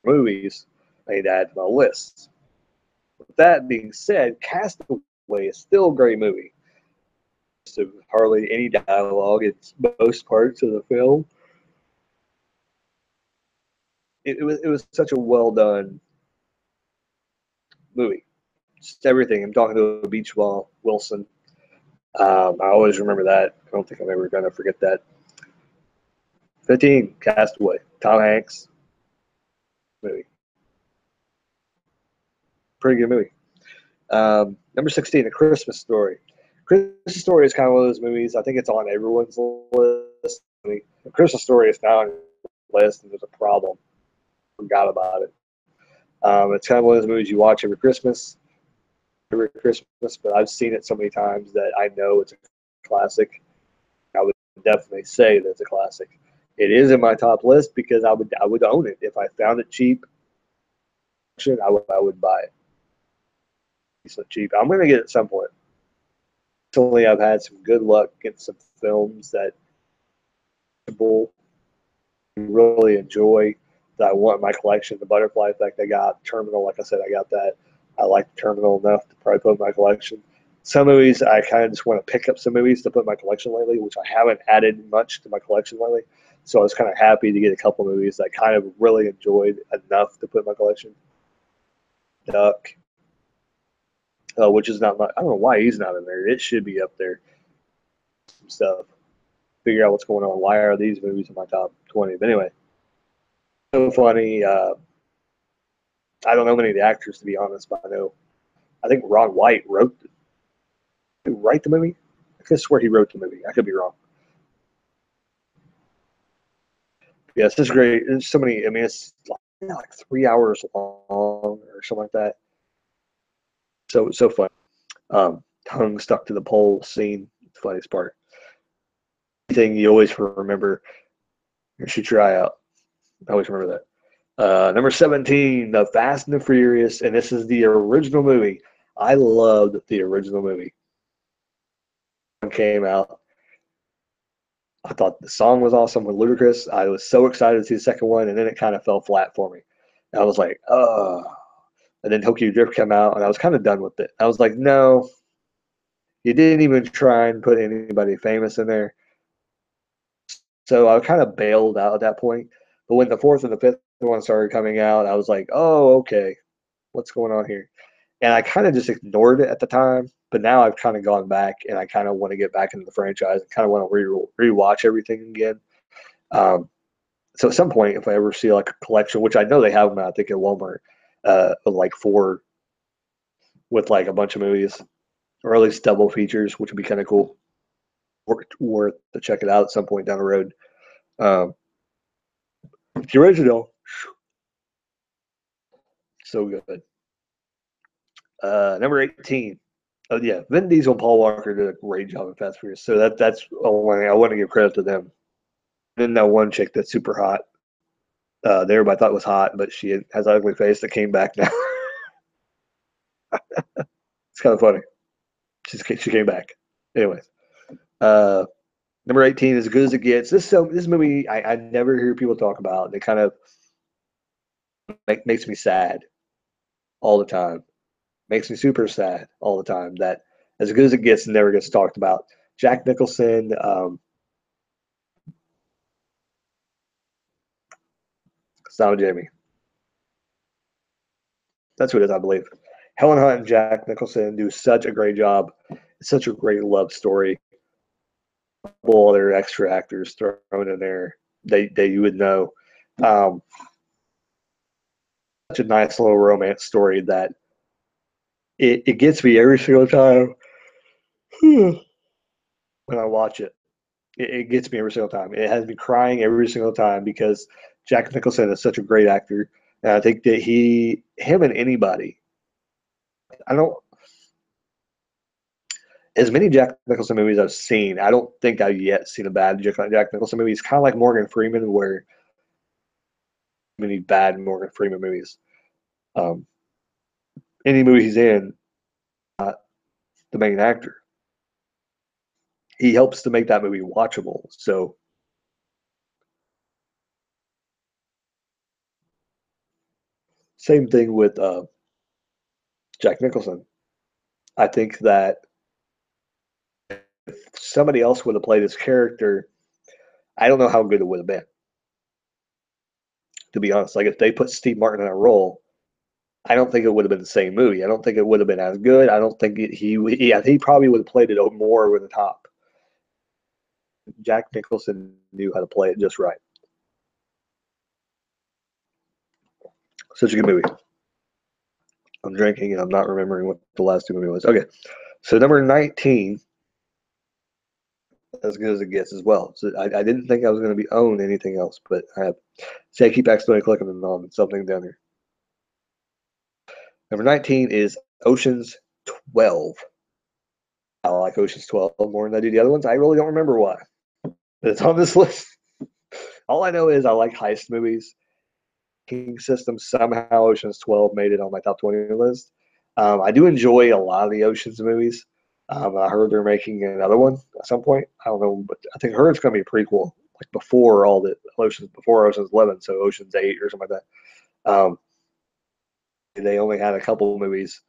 Movies I need to add to my list. With that being said, Castaway is still a great movie. So hardly any dialogue. It's most parts of the film. It was such a well done movie. Just everything. I'm talking to a beach ball, Wilson. I always remember that. I don't think I'm ever gonna forget that. 15, Castaway, Tom Hanks movie. Pretty good movie. Number 16, A Christmas Story. Christmas Story is kind of one of those movies. I think it's on everyone's list. I mean, A Christmas Story is now on the list, and there's a problem. Forgot about it. It's kind of one of those movies you watch every Christmas, but I've seen it so many times that I know it's a classic. I would definitely say that it's a classic. It is in my top list because I would own it if I found it cheap. I would buy it. It's so cheap. I'm gonna get it at some point. Recently, I've had some good luck getting some films that I really enjoy that I want in my collection. The Butterfly Effect I got, Terminal, like I said, I got that. I like Terminal enough to probably put in my collection. Some movies I kind of just want to pick up some movies to put in my collection lately, which I haven't added much to my collection lately. So I was kind of happy to get a couple movies that I kind of really enjoyed enough to put in my collection. Duck, which is not my, I don't know why he's not in there. It should be up there. Some stuff. Figure out what's going on. Why are these movies in my top 20? But anyway, so funny. I don't know many of the actors, to be honest, but I think Ron White write the movie. I could swear he wrote the movie. I could be wrong. Yes, it's great. There's so many. I mean, it's like 3 hours long or something like that. So fun. Tongue stuck to the pole scene. The funniest part. Thing you always remember. Shoot your eye out. I always remember that. Number 17, The Fast and the Furious, and this is the original movie. I loved the original movie. When it came out, I thought the song was awesome with Ludacris. I was so excited to see the second one, and then it kind of fell flat for me. And I was like, oh. And then Tokyo Drift came out, and I was kind of done with it. I was like, no, you didn't even try and put anybody famous in there. So I kind of bailed out at that point. But when the fourth and the fifth one started coming out, I was like, oh, okay, what's going on here? And I kind of just ignored it at the time. But now I've kind of gone back, and I kind of want to get back into the franchise and kind of want to rewatch everything again. So at some point, if I ever see like a collection, which I know they have them, I think at Walmart, like with like a bunch of movies, or at least double features, which would be kind of cool. Worth to check it out at some point down the road. Um, the original, so good. Number 18. Oh yeah, Vin Diesel and Paul Walker did a great job in Fast and Furious. So that's one I want to give credit to them. Then that one chick that's super hot. That everybody thought was hot, but she has an ugly face that came back now. It's kind of funny. She came back. Anyways, uh, number 18 is As Good as It Gets. This movie I never hear people talk about. It kind of makes me sad all the time. Makes me super sad all the time that As Good as It Gets never gets talked about. Jack Nicholson, Sam Jamie. That's what it is, I believe. Helen Hunt and Jack Nicholson do such a great job. It's such a great love story. All other extra actors thrown in there that you would know. Such a nice little romance story that it gets me every single time when I watch it. It gets me every single time. It has me crying every single time because Jack Nicholson is such a great actor. And I think that him and anybody, I don't, as many Jack Nicholson movies I've seen, I don't think I've yet seen a bad Jack Nicholson movie. It's kind of like Morgan Freeman, where many bad Morgan Freeman movies. Um, any movie he's in, not the main actor. he helps to make that movie watchable. So same thing with Jack Nicholson. I think that if somebody else would have played his character, I don't know how good it would have been. To be honest, like if they put Steve Martin in a role, I don't think it would have been the same movie. I don't think it would have been as good. I don't think he probably would have played it more over the top. Jack Nicholson knew how to play it just right. Such a good movie. I'm drinking and I'm not remembering what the last two movie was. Okay, so number 19, as good as it gets as well. So I didn't think I was going to be own anything else, but I have. See, I keep accidentally clicking on something down here. Number 19 is Ocean's 12. I like Ocean's 12 more than I do the other ones. I really don't remember why. But it's on this list. All I know is I like heist movies. King System, somehow Ocean's 12 made it on my top 20 list. I do enjoy a lot of the Ocean's movies. I heard they're making another one at some point. I don't know, but I think I heard it's going to be a prequel, like before all the Oceans, before Ocean's 11, so Ocean's 8 or something like that. They only had a couple of movies.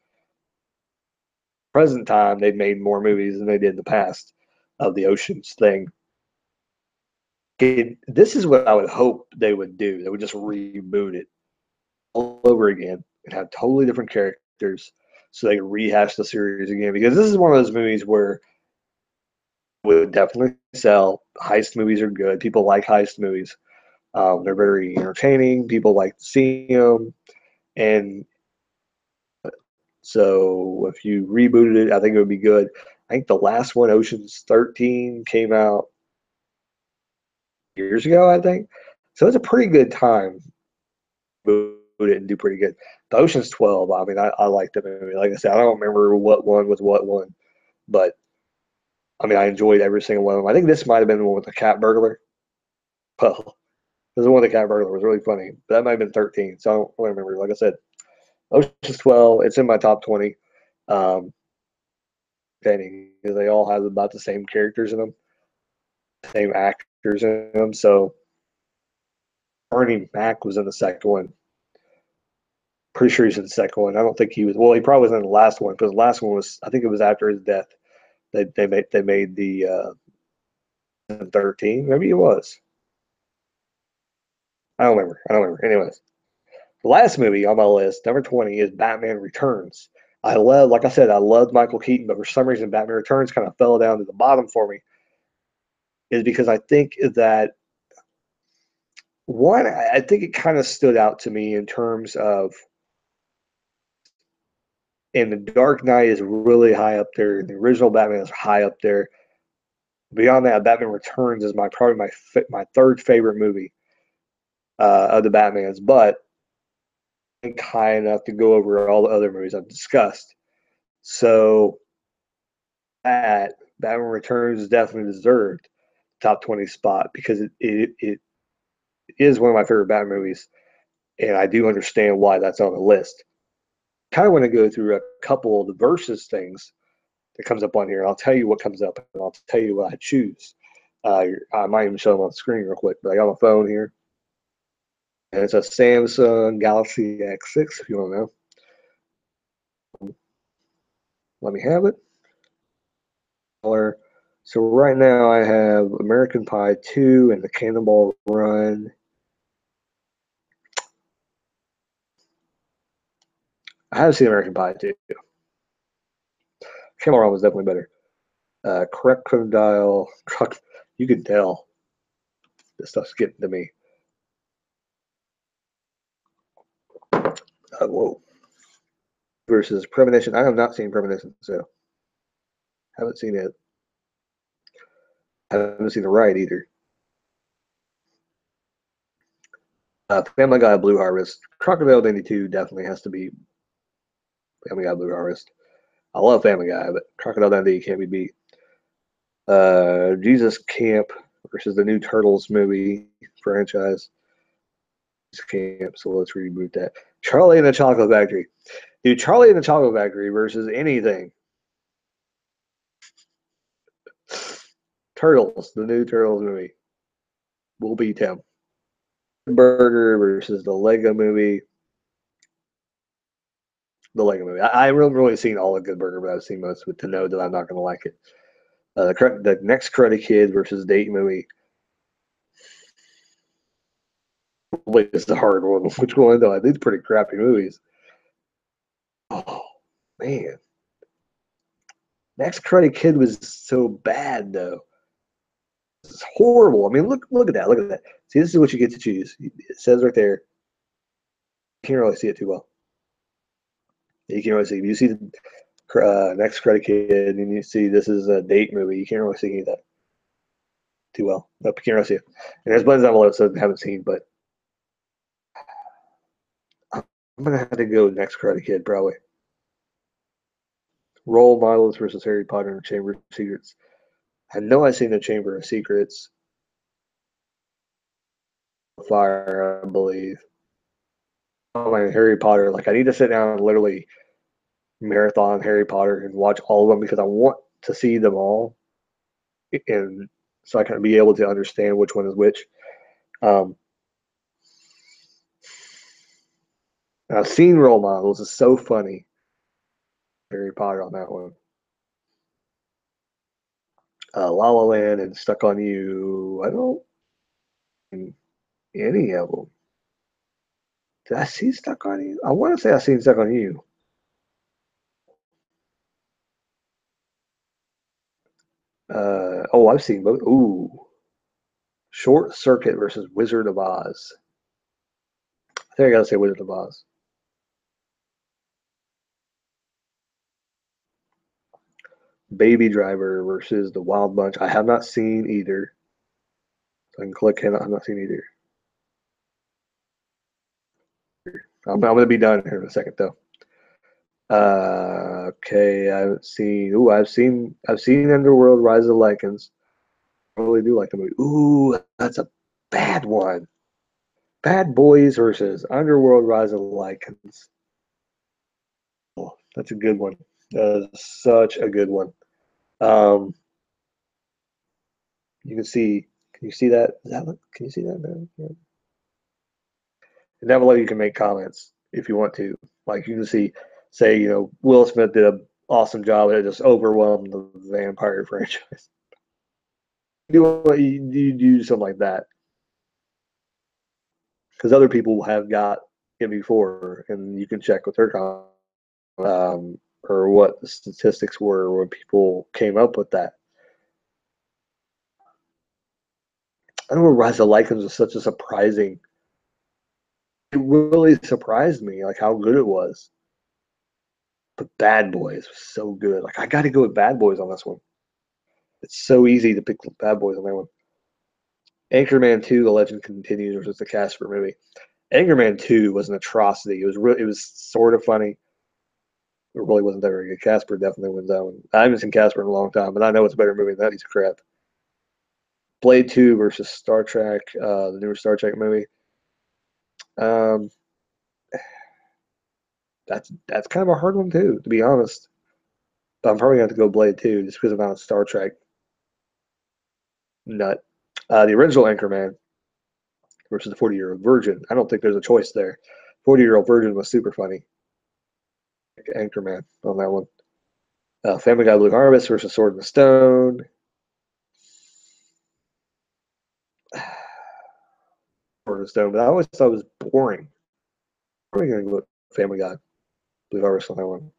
Present time, they've made more movies than they did in the past of the Oceans thing. This is what I would hope they would do. They would just reboot it all over again and have totally different characters so they can rehash the series again. Because this is one of those movies where it would definitely sell. Heist movies are good. People like heist movies. They're very entertaining. People like to see them. And so if you rebooted it, I think it would be good. I think the last one, Ocean's 13, came out years ago, I think. So it's a pretty good time to boot it and do pretty good. The Ocean's 12, I mean, I like the movie. Like I said, I don't remember what one was what one, but I mean, I enjoyed every single one of them. I think this might have been the one with the cat burglar. Well, the one with the cat burglar was really funny, but that might have been 13, so I don't really remember. Like I said, Ocean's 12, it's in my top 20. Um, they all have about the same characters in them, same actors in them. So Bernie Mac was in the second one. Pretty sure he's in the second one. I don't think he was. Well, he probably was in the last one because the last one was. I think it was after his death. They made the 13. Maybe it was. I don't remember. I don't remember. Anyways, the last movie on my list, number 20, is Batman Returns. I love, like I said, I loved Michael Keaton, but for some reason, Batman Returns kind of fell down to the bottom for me. Is because I think that one, I think it kind of stood out to me in terms of, and the Dark Knight is really high up there. The original Batman is high up there. Beyond that, Batman Returns is probably my third favorite movie of the Batmans, but I think high enough to go over all the other movies I've discussed. So that Batman Returns definitely deserved top 20 spot because it is one of my favorite Batman movies, and I do understand why that's on the list. Kind of want to go through a couple of the versus things that comes up on here. I'll tell you what comes up, and I'll tell you what I choose. I might even show them on the screen real quick, but I got my phone here. And it's a Samsung Galaxy X6, if you want to know. Let me have it. So right now I have American Pie 2 and the Cannonball Run. I have seen American Pie 2. Cannonball Run was definitely better. Crocodile. You can tell this stuff's getting to me. Whoa. Versus Premonition. I have not seen Premonition, so haven't seen it. I haven't seen the ride either. Family Guy Blue Harvest. Crocodile Dandy 2 definitely has to be Family Guy Blue Harvest. I love Family Guy, but Crocodile Dundee can't be beat. Jesus Camp versus the new Turtles movie franchise. Camp, so let's reboot that. Charlie and the Chocolate Factory. Dude, Charlie and the Chocolate Factory versus anything. Turtles, the new Turtles movie, will beat him. Burger versus the Lego movie. The Lego movie. I haven't really seen all of Good Burger, but I've seen most of it to know that I'm not going to like it. The next Karate Kid versus Date movie. It's a hard one. Which one though? These pretty crappy movies. Oh man, next Karate Kid was so bad though. It's horrible. I mean, look at that. Look at that. See, this is what you get to choose. It says right there. You can't really see it too well. You can't really see. If you see the next Karate Kid and you see this is a date movie, you can't really see any of that too well. Nope, you can't really see it. And there's buttons down below, so I haven't seen, but I'm gonna have to go next Karate Kid probably. Role models versus Harry Potter and the Chamber of Secrets. I know I've seen the Chamber of Secrets. Fire, I believe. Oh, my Harry Potter. Like I need to sit down and literally marathon Harry Potter and watch all of them because I want to see them all, and so I can be able to understand which one is which. Um, I've seen role models. It's so funny. Harry Potter on that one. La La Land and Stuck on You. I don't any of them. Did I see Stuck on You? I want to say I seen Stuck on You. I've seen both. Ooh, Short Circuit versus Wizard of Oz. I think I gotta say Wizard of Oz. Baby Driver versus The Wild Bunch. I have not seen either. So I can click in. I've not seen either. I'm gonna be done here in a second though. Okay, I haven't seen. Ooh, I've seen Underworld: Rise of the Lycans. I really do like the movie. Ooh, that's a bad one. Bad Boys versus Underworld: Rise of the Lycans. Oh, that's a good one. That is such a good one. Um, you can see. Can you see that? Can you see that now? Yeah. And down below, you can make comments if you want to. Like you can see, say, Will Smith did an awesome job. It just overwhelmed the vampire franchise. You do something like that because other people have got it before, and you can check with their comments or what the statistics were when people came up with that. I don't know. Rise of Lycans was such a surprising. It really surprised me, like how good it was. But Bad Boys was so good. Like I got to go with Bad Boys on this one. It's so easy to pick Bad Boys on that one. Anchorman 2: The Legend Continues, which was the Casper movie. Anchorman 2 was an atrocity. It was sort of funny. It really wasn't that very good. Casper definitely wins that one. I haven't seen Casper in a long time, but I know it's a better movie than that piece of crap. Blade 2 versus Star Trek, the newer Star Trek movie. Um, that's kind of a hard one too, to be honest. But I'm probably going to have to go Blade 2 just because I'm not a Star Trek nut. The original Anchorman versus the 40-Year-Old Virgin. I don't think there's a choice there. 40-Year-Old Virgin was super funny. Anchorman on that one. Family Guy: Blue Harvest versus Sword in the Stone. Sword in the Stone, but I always thought it was boring. Probably going to go with Family Guy: Blue Harvest on that one.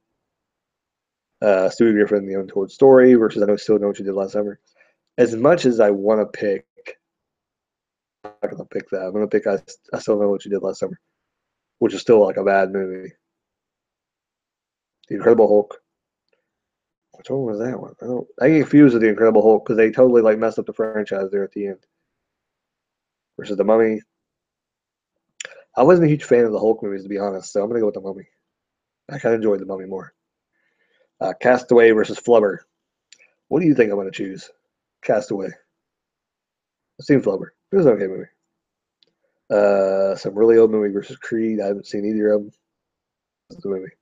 Stewie Griffin: The Untold Story versus I Still Know What You Did Last Summer. As much as I want to pick, I'm not going to pick that. I'm going to pick I Still Know What You Did Last Summer, which is still like a bad movie. The Incredible Hulk. Which one was that one? I get confused with the Incredible Hulk because they totally like messed up the franchise there at the end. Versus the Mummy. I wasn't a huge fan of the Hulk movies to be honest, so I'm gonna go with the Mummy. I kind of enjoyed the Mummy more. Castaway versus Flubber. What do you think I'm gonna choose? Castaway. I've seen Flubber. It was an okay movie. Some really old movie versus Creed. I haven't seen either of them. That's the movie.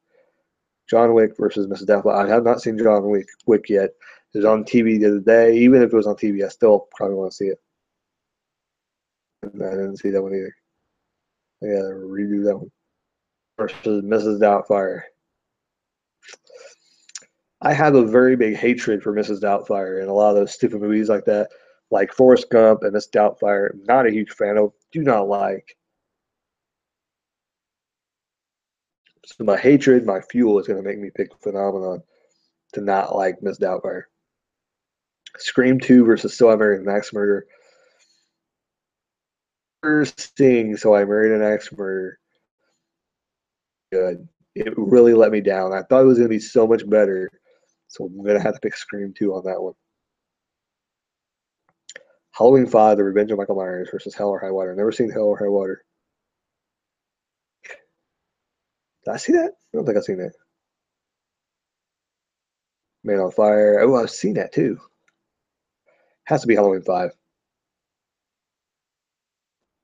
John Wick versus Mrs. Doubtfire. I have not seen John Wick yet. It was on TV the other day. Even if it was on TV, I still probably want to see it. I didn't see that one either. I gotta redo that one. Versus Mrs. Doubtfire. I have a very big hatred for Mrs. Doubtfire and a lot of those stupid movies like that, like Forrest Gump and Miss Doubtfire. Not a huge fan of. Do not like. So my hatred, my fuel is going to make me pick Phenomenon to not like Miss Doubtfire. Scream 2 versus So I Married an Axe Murderer. First thing, So I Married an Axe Murderer. Good. It really let me down. I thought it was going to be so much better. So I'm going to have to pick Scream 2 on that one. Halloween 5, The Revenge of Michael Myers versus Hell or High Water. Never seen Hell or High Water. Did I see that? I don't think I've seen that. Man on Fire. Oh, I've seen that too. Has to be Halloween 5.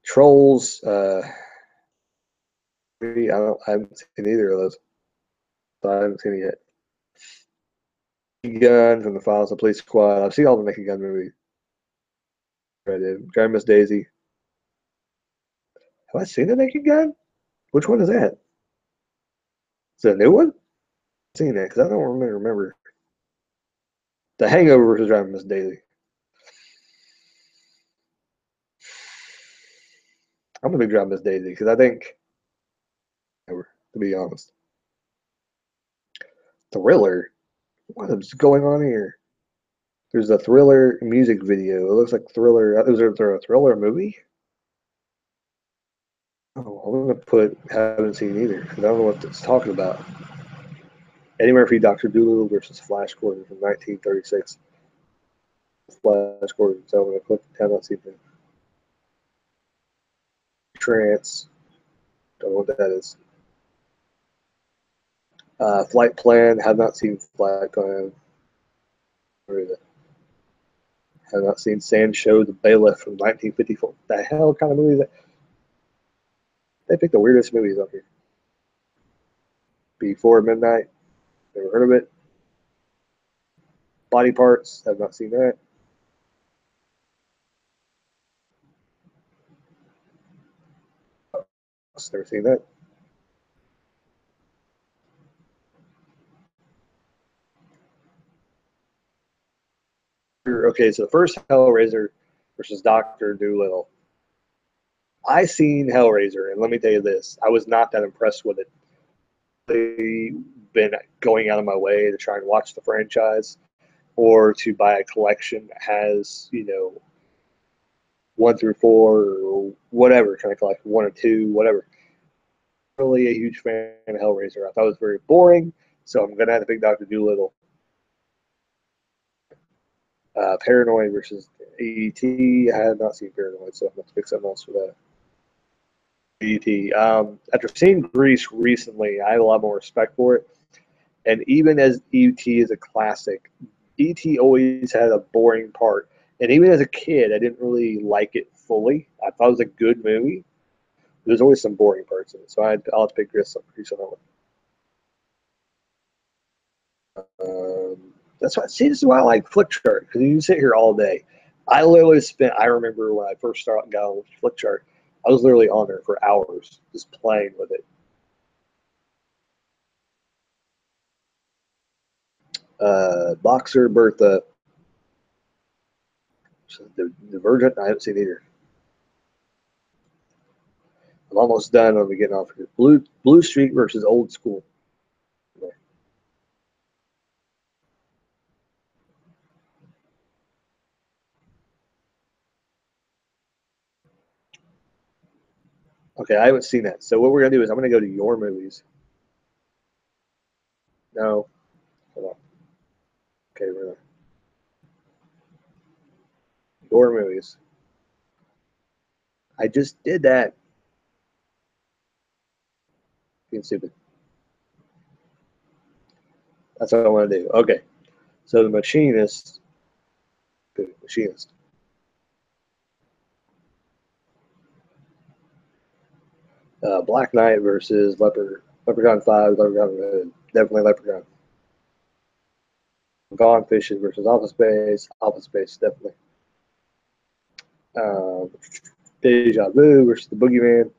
Trolls. I haven't seen either of those. So I haven't seen it yet. Gun from the Files of Police Squad. I've seen all the Naked Gun movies. I did. Driving Miss Daisy. Have I seen the Naked Gun? Which one is that? Is it a new one? I've seen that because I don't really remember. The Hangover versus Driving Miss Daisy. I'm gonna be Driving Miss Daisy because I think, to be honest, Thriller. What is going on here? There's a Thriller music video. It looks like Thriller. Is there a Thriller movie? Oh, I'm gonna put haven't seen either because I don't know what it's talking about. Eddie Murphy, Dr. Dolittle versus Flash Gordon from 1936. Flash Gordon. So I'm gonna put have not seen that. Trance. Don't know what that is. Flight Plan. Have not seen Flight Plan. Where is it? Have not seen Sand Show the Bailiff from 1954. The hell kind of movie is that? They picked the weirdest movies up here. Before Midnight. Never heard of it. Body Parts. Have not seen that. Never seen that. Okay, so the first Hellraiser versus Doctor Dolittle. I seen Hellraiser, and let me tell you this: I was not that impressed with it. I've been going out of my way to try and watch the franchise, or to buy a collection that has, 1 through 4 or whatever kind of collection, 1 or 2, whatever. Really a huge fan of Hellraiser. I thought it was very boring, so I'm gonna have to pick Doctor Dolittle. Paranoid versus ET. I have not seen Paranoid, so I'm going to pick something else for that. ET. After seeing Grease recently, I have a lot more respect for it. And even as ET is a classic, ET always had a boring part. And even as a kid, I didn't really like it fully. I thought it was a good movie. There's always some boring parts in it. So I'll have to pick Grease on that one. That's why. See, this is why I like Flickchart because you can sit here all day. I literally spent. I remember when I first got on Flickchart, I was literally on there for hours just playing with it. Boxer Bertha, the Divergent. I haven't seen either. I'm almost done. I'm getting off here. Blue Street versus Old School. Okay, I haven't seen that. So what we're gonna do is I'm gonna go to your movies. No, hold on. Okay, we're gonna your movies. I just did that. Being stupid. That's what I want to do. Okay, so the Machinist. Good Machinist. Black Knight versus Leprechaun 5, Leprechaun Red. Definitely Leprechaun. Gone Fishing versus Office Space. Office Space, definitely. Um, Deja Vu versus The Boogeyman.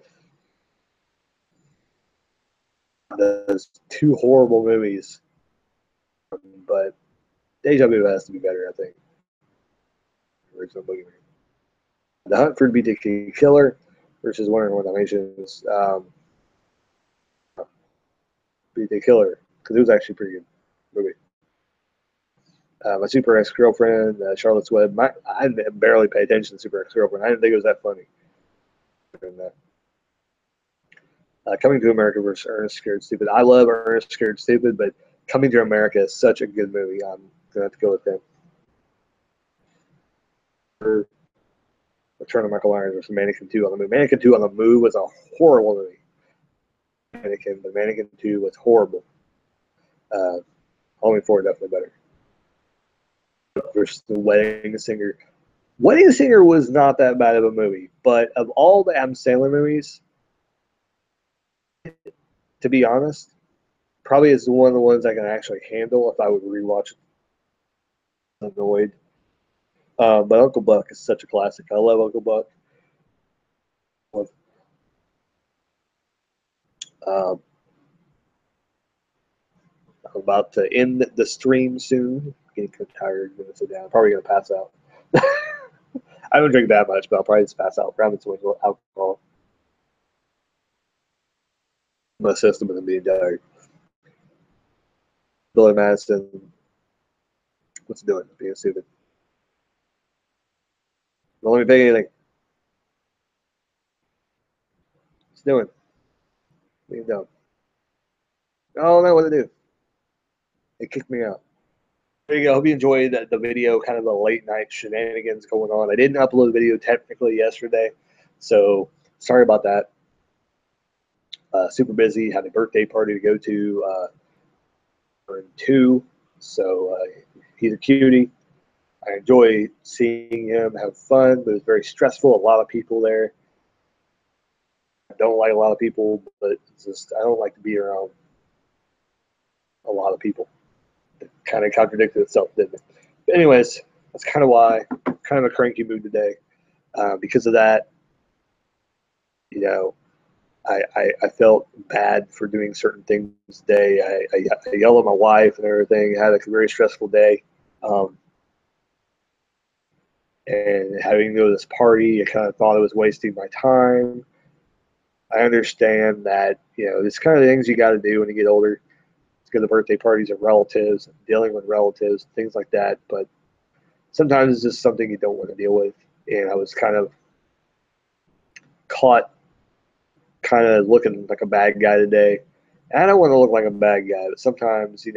Those two horrible movies, but Deja Vu has to be better, I think. Original Boogeyman. The Hunt for the BTK Killer versus Wondering What Dalmatians. BTK Killer, because it was actually a pretty good movie. My Super Ex Girlfriend, Charlotte's Web. I barely pay attention to Super Ex Girlfriend. I didn't think it was that funny. Coming to America versus Ernest Scared Stupid. I love Ernest Scared Stupid, but Coming to America is such a good movie. I'm gonna have to go with him. Return of Michael Myers versus Mannequin 2 on the Move. Mannequin 2 on the Move was a horrible movie. Mannequin 2 was horrible. Halloween 4 definitely better. Versus The Wedding Singer. Wedding Singer was not that bad of a movie, but of all the Adam Sandler movies, to be honest, probably is one of the ones I can actually handle if I would rewatch it. Annoyed. But Uncle Buck is such a classic. I love Uncle Buck. I'm about to end the stream soon. Getting tired. I'm gonna sit down. I'm probably gonna pass out. I don't drink that much, but I'll probably just pass out. Probably too much alcohol. My system isn't being tired. Billy Madison, what's it doing? Being stupid. Don't let me pick anything. What's it doing? Being dumb. Oh, no, what to do? It kicked me out. There you go. Hope you enjoyed the video, kind of the late night shenanigans going on. I didn't upload the video technically yesterday, so sorry about that. Super busy. Had a birthday party to go to for 2, so he's a cutie. I enjoy seeing him have fun, but it was very stressful. A lot of people there. I don't like a lot of people, but it's just I don't like to be around a lot of people. It kind of contradicted itself, didn't it? But anyways, that's kind of why I'm kind of a cranky mood today. Because of that, you know, I felt bad for doing certain things today. I yelled at my wife and everything. I had a very stressful day. And having to go to this party, I kind of thought it was wasting my time. I understand that, it's kind of the things you got to do when you get older. It's go to birthday parties of relatives, dealing with relatives, things like that. But sometimes it's just something you don't want to deal with. And I was kind of caught kind of looking like a bad guy today. And I don't want to look like a bad guy, but sometimes, you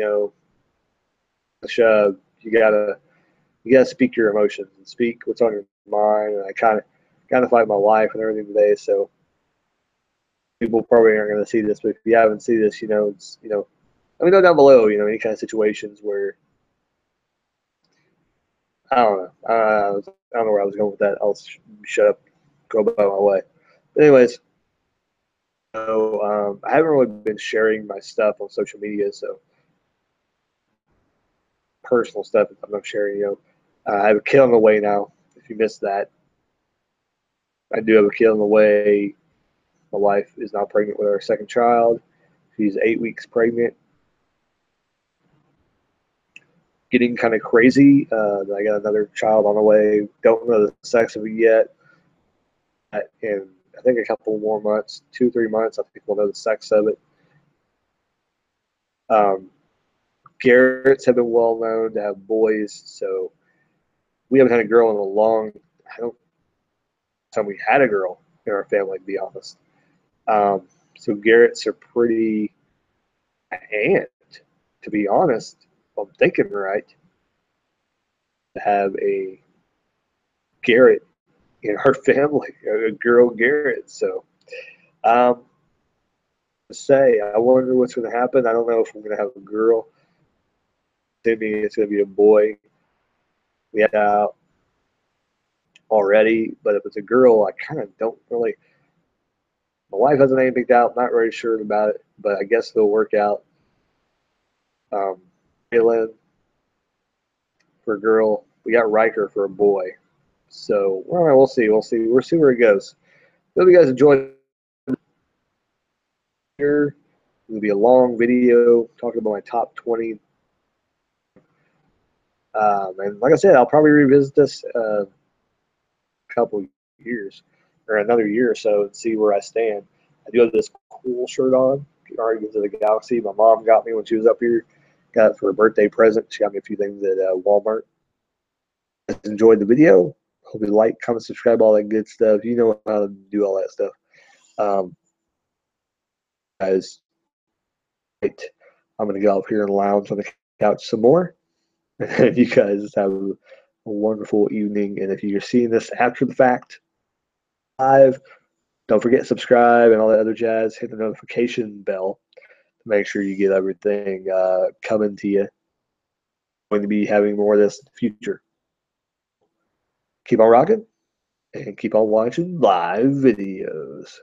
gotta speak your emotions and speak what's on your mind. And I kind of fight my wife and everything today, so people probably aren't going to see this. But if you haven't seen this, it's let me know down below. Any kind of situations where I don't know. I don't know where I was going with that. I'll shut up, go about my way. But anyways, so I haven't really been sharing my stuff on social media, so personal stuff I'm not sharing. I have a kid on the way now. If you missed that, I do have a kid on the way. My wife is now pregnant with our second child. She's 8 weeks pregnant. Getting kind of crazy. I got another child on the way. Don't know the sex of it yet. In I think a couple more months, 2-3 months, I think we'll know the sex of it. Garrett's have been well known to have boys, so we haven't had a girl in a long. I don't time we had a girl in our family, to be honest. So Garrett's are pretty aunt, to be honest. If I'm thinking right, to have a Garrett in our family, a girl Garrett. So, to say, I wonder what's going to happen. I don't know if we're going to have a girl. Maybe it's going to be a boy. We had out already, but if it's a girl, I kind of don't really. My wife hasn't anything picked out. Not really sure about it, but I guess it'll work out. Kaylin, for a girl. We got Riker for a boy. So, all right, we'll see. We'll see where it goes. Hope you guys enjoyed here. It'll be a long video talking about my top 20. And like I said, I'll probably revisit this a couple years or another year or so and see where I stand. I do have this cool shirt on, Guardians of the Galaxy. My mom got me when she was up here. Got it for a birthday present. She got me a few things at Walmart. If you enjoyed the video, hope you like, comment, subscribe, all that good stuff. You know how to do all that stuff. Guys, I'm going to go up here and lounge on the couch some more. And you guys have a wonderful evening. And if you're seeing this after the fact, live, don't forget to subscribe and all that other jazz. Hit the notification bell to make sure you get everything coming to you. I'm going to be having more of this in the future. Keep on rocking and keep on watching live videos.